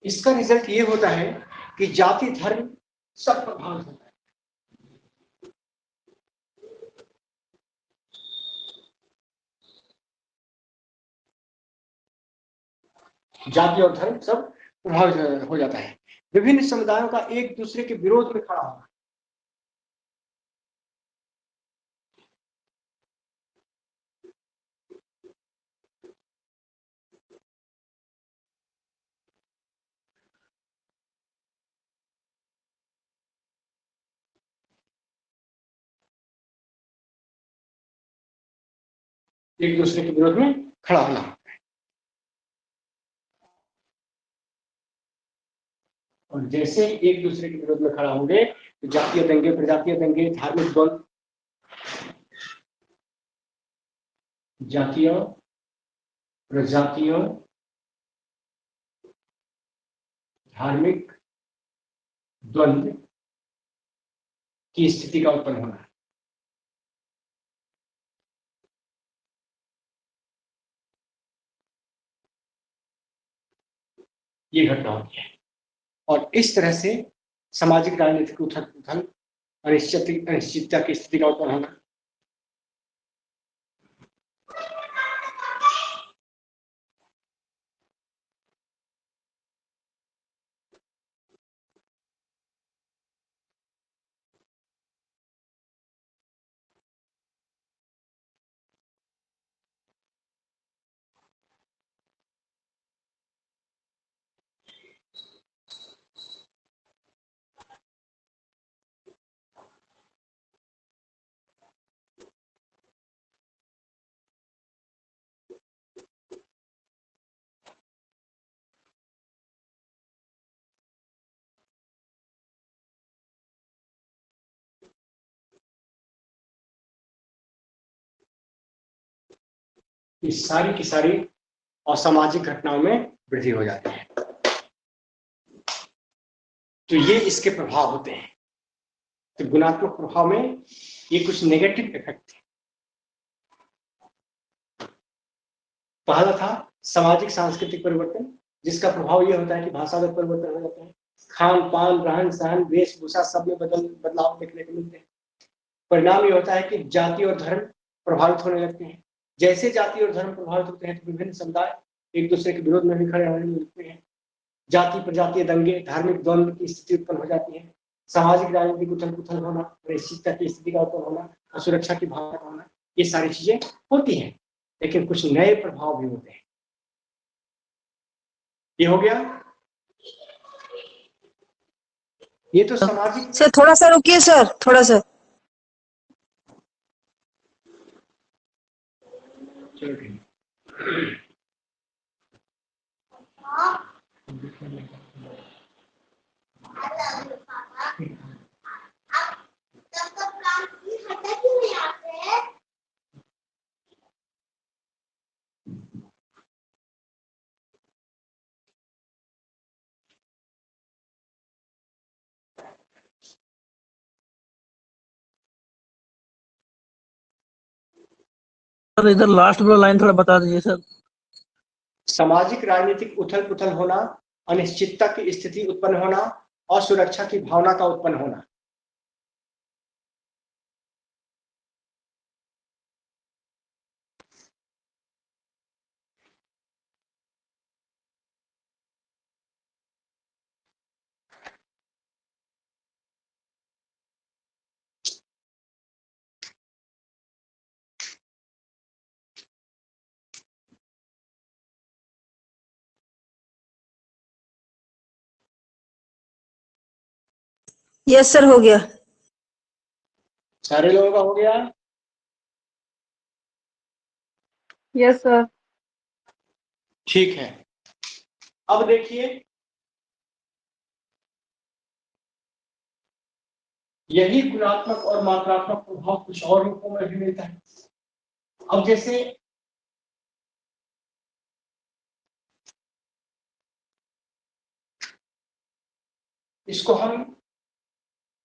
Speaker 2: इसका रिजल्ट ये होता है कि जाति धर्म सब प्रभावित होता है। जाति और धर्म सब प्रभावित हो जाता है। विभिन्न समुदायों का एक दूसरे के विरोध में खड़ा होना, एक दूसरे के विरोध में खड़ा होना। और जैसे एक दूसरे के विरोध में खड़ा होंगे तो जातीय दंगे, प्रजातीय दंगे, धार्मिक द्वंद्व, जातीय प्रजातीय धार्मिक द्वंद्व की स्थिति का उत्पन्न होना है। ये घटना होती है और इस तरह से सामाजिक राजनीतिक उथल पुथल, अनिश्चितता की स्थिति का उत्पन्न होना। इस सारी की सारी असामाजिक घटनाओं में वृद्धि हो जाती है। तो ये इसके प्रभाव होते हैं। तो गुणात्मक प्रभाव में ये कुछ नेगेटिव इफेक्ट थे। पहला था सामाजिक सांस्कृतिक परिवर्तन, जिसका प्रभाव ये होता है कि भाषागत परिवर्तन हो जाता है, खान पान, रहन सहन, वेशभूषा सब में बदलाव देखने को मिलते हैं। परिणाम ये होता है कि जाति और धर्म प्रभावित होने लगते हैं। जैसे जाति और धर्म प्रभावित होते हैं तो विभिन्न समुदाय एक दूसरे के विरोध में भी खड़े होने लगते हैं। जाति प्रजातीय दंगे, धार्मिक द्वंद्व की स्थिति उत्पन्न हो जाती है। सामाजिक राजनीतिक उथल पुथल होना, अनिश्चितता की स्थिति का उत्पन्न होना, असुरक्षा की भावना का होना, ये सारी चीजें होती हैं। लेकिन कुछ नए प्रभाव भी होते हैं। ये हो गया, ये तो सामाजिक।
Speaker 1: सर थोड़ा सा रुकिए सर, थोड़ा सा।
Speaker 2: चलो ठीक।
Speaker 3: सर इधर लास्ट वाला लाइन थोड़ा बता दीजिए सर।
Speaker 2: सामाजिक राजनीतिक उथल पुथल होना, अनिश्चितता की स्थिति उत्पन्न होना, असुरक्षा की भावना का उत्पन्न होना।
Speaker 1: यस सर, हो गया।
Speaker 2: सारे लोगों का हो गया?
Speaker 7: Yes sir.
Speaker 2: ठीक है। अब देखिए, यही गुणात्मक और मात्रात्मक प्रभाव कुछ और रूपों में भी मिलता है। अब जैसे इसको हम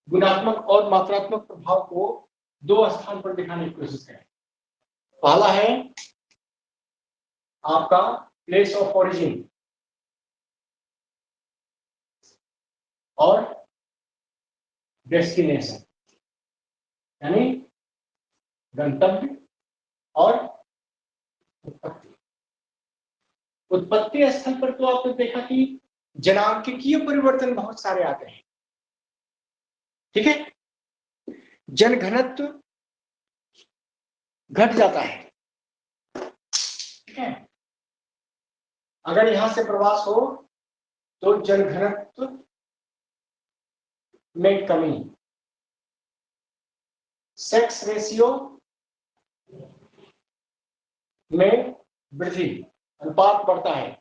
Speaker 2: गुणात्मक और मात्रात्मक प्रभाव को दो स्थान पर दिखाने की कोशिश करें। पहला है आपका प्लेस ऑफ ओरिजिन और डेस्टिनेशन, यानी गंतव्य और उत्पत्ति। उत्पत्ति स्थल पर तो आपने देखा कि जनांकिकीय परिवर्तन बहुत सारे आते हैं। ठीक है, जनघनत्व घट जाता है। ठीक है, अगर यहां से प्रवास हो तो जनघनत्व में कमी, सेक्स रेशियो में वृद्धि, अनुपात बढ़ता है,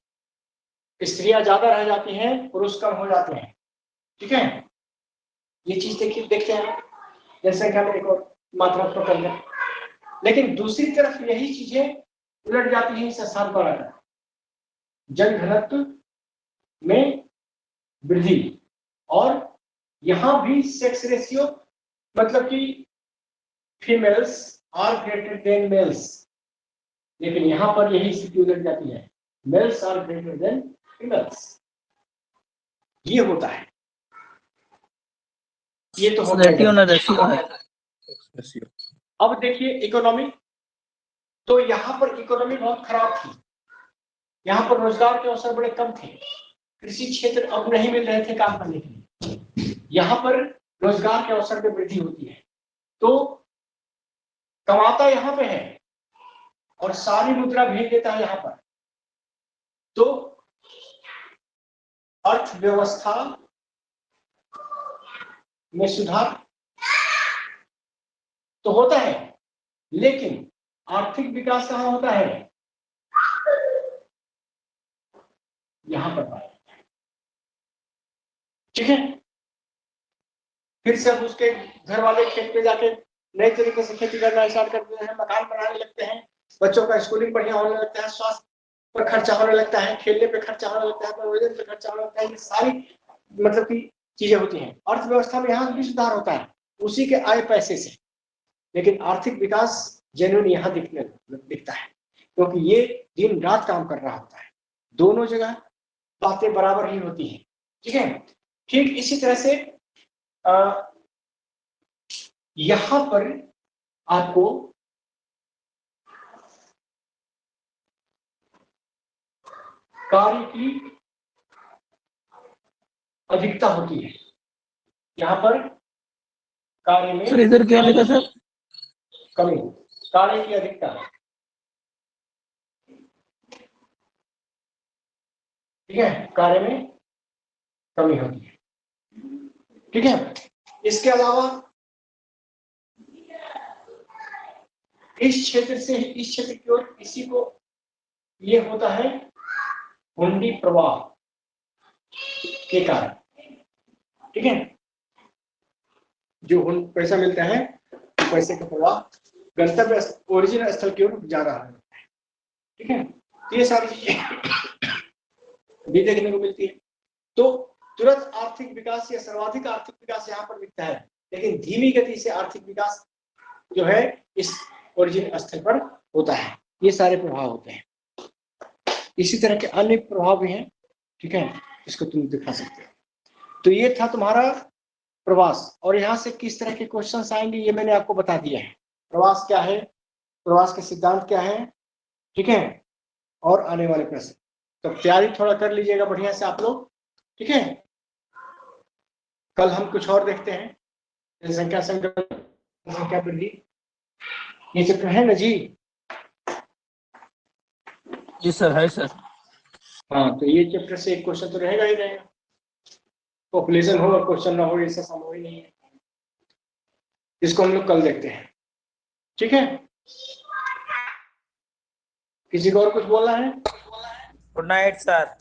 Speaker 2: स्त्रियां ज्यादा रह जाती हैं, पुरुष कम हो जाते हैं। ठीक है, ये चीज देखिए, देखते हैं जनसंख्या में एक और मात्रात्मक अंतर। लेकिन दूसरी तरफ यही चीजें उलट जाती हैं इस स्थान पर आकर, जनघनत्व में वृद्धि, और यहां भी सेक्स रेशियो, मतलब कि females are greater than males, लेकिन यहां पर यही स्थिति उलट जाती है, males are greater than females. ये होता है, ये तो होता है। अब देखिए इकोनॉमी, तो यहाँ पर इकोनॉमी बहुत खराब थी। यहाँ पर रोजगार के अवसर बड़े कम थे, कृषि क्षेत्र अब नहीं मिल रहे थे काम करने के लिए। यहाँ पर रोजगार के अवसर में वृद्धि होती है, तो कमाता यहाँ पे है और सारी मुद्रा भेज देता है यहाँ पर, तो अर्थव्यवस्था में सुधार तो होता है, लेकिन आर्थिक विकास कहाँ होता है? यहां पर पाया जाता है। ठीक है, फिर से उसके घर वाले खेत पे जाके नए तरीके से खेती करना स्टार्ट कर देते हैं, मकान बनाने लगते हैं, बच्चों का स्कूलिंग बढ़िया होने लगता है, स्वास्थ्य पर खर्चा होने लगता है, खेलने पे खर्चा होने लगता है, मनोरंजन पे खर्चा होने लगता है। ये सारी मतलब की चीजें होती हैं। अर्थव्यवस्था में यहाँ भी सुधार होता है, उसी के आए पैसे से। लेकिन आर्थिक विकास जेन्युइन यहाँ दिखता है, क्योंकि ये दिन रात काम कर रहा होता है, दोनों जगह बातें बराबर ही होती हैं। ठीक है, ठीक इसी तरह से यहां पर आपको कार्य की अधिकता होती है। यहाँ पर कार्य में
Speaker 3: सर इधर क्या लिखा सर?
Speaker 2: कमी, कार्य की अधिकता। ठीक है, कार्य में कमी होती है। ठीक है, इसके अलावा इस क्षेत्र से इस क्षेत्र की ओर इसी को ये होता है हुंडी प्रवाह के कारण। ठीक है, जो पैसा मिलता है, पैसे का प्रवाह गंतव्य ओरिजिनल स्थल की ओर जा रहा है। ठीक है, तो ये सारी चीजें भी देखने को मिलती है। तो तुरंत आर्थिक विकास या सर्वाधिक आर्थिक विकास यहाँ पर दिखता है, लेकिन धीमी गति से आर्थिक विकास जो है इस ओरिजिन स्थल पर होता है। ये सारे प्रभाव होते हैं। इसी तरह के अन्य प्रभाव भी हैं। ठीक है, इसको तुम दिखा सकते हो। तो ये था तुम्हारा प्रवास, और यहाँ से किस तरह के क्वेश्चंस आएंगे ये मैंने आपको बता दिया है। प्रवास क्या है, प्रवास के सिद्धांत क्या है, ठीक है, और आने वाले प्रश्न। तो तैयारी थोड़ा कर लीजिएगा बढ़िया से आप लोग। ठीक है, कल हम कुछ और देखते हैं, जनसंख्या संग्रह, जनसंख्या वृद्धि, ये चक्र है ना जी।
Speaker 3: जी सर, है सर।
Speaker 2: हाँ, तो ये चैप्टर से एक क्वेश्चन तो रहेगा ही रहेगा। पॉपुलेशन हो और क्वेश्चन ना हो, ऐसा संभव ही नहीं है। इसको हम लोग कल देखते हैं। ठीक है, किसी को और कुछ बोलना है?
Speaker 4: Good night sir.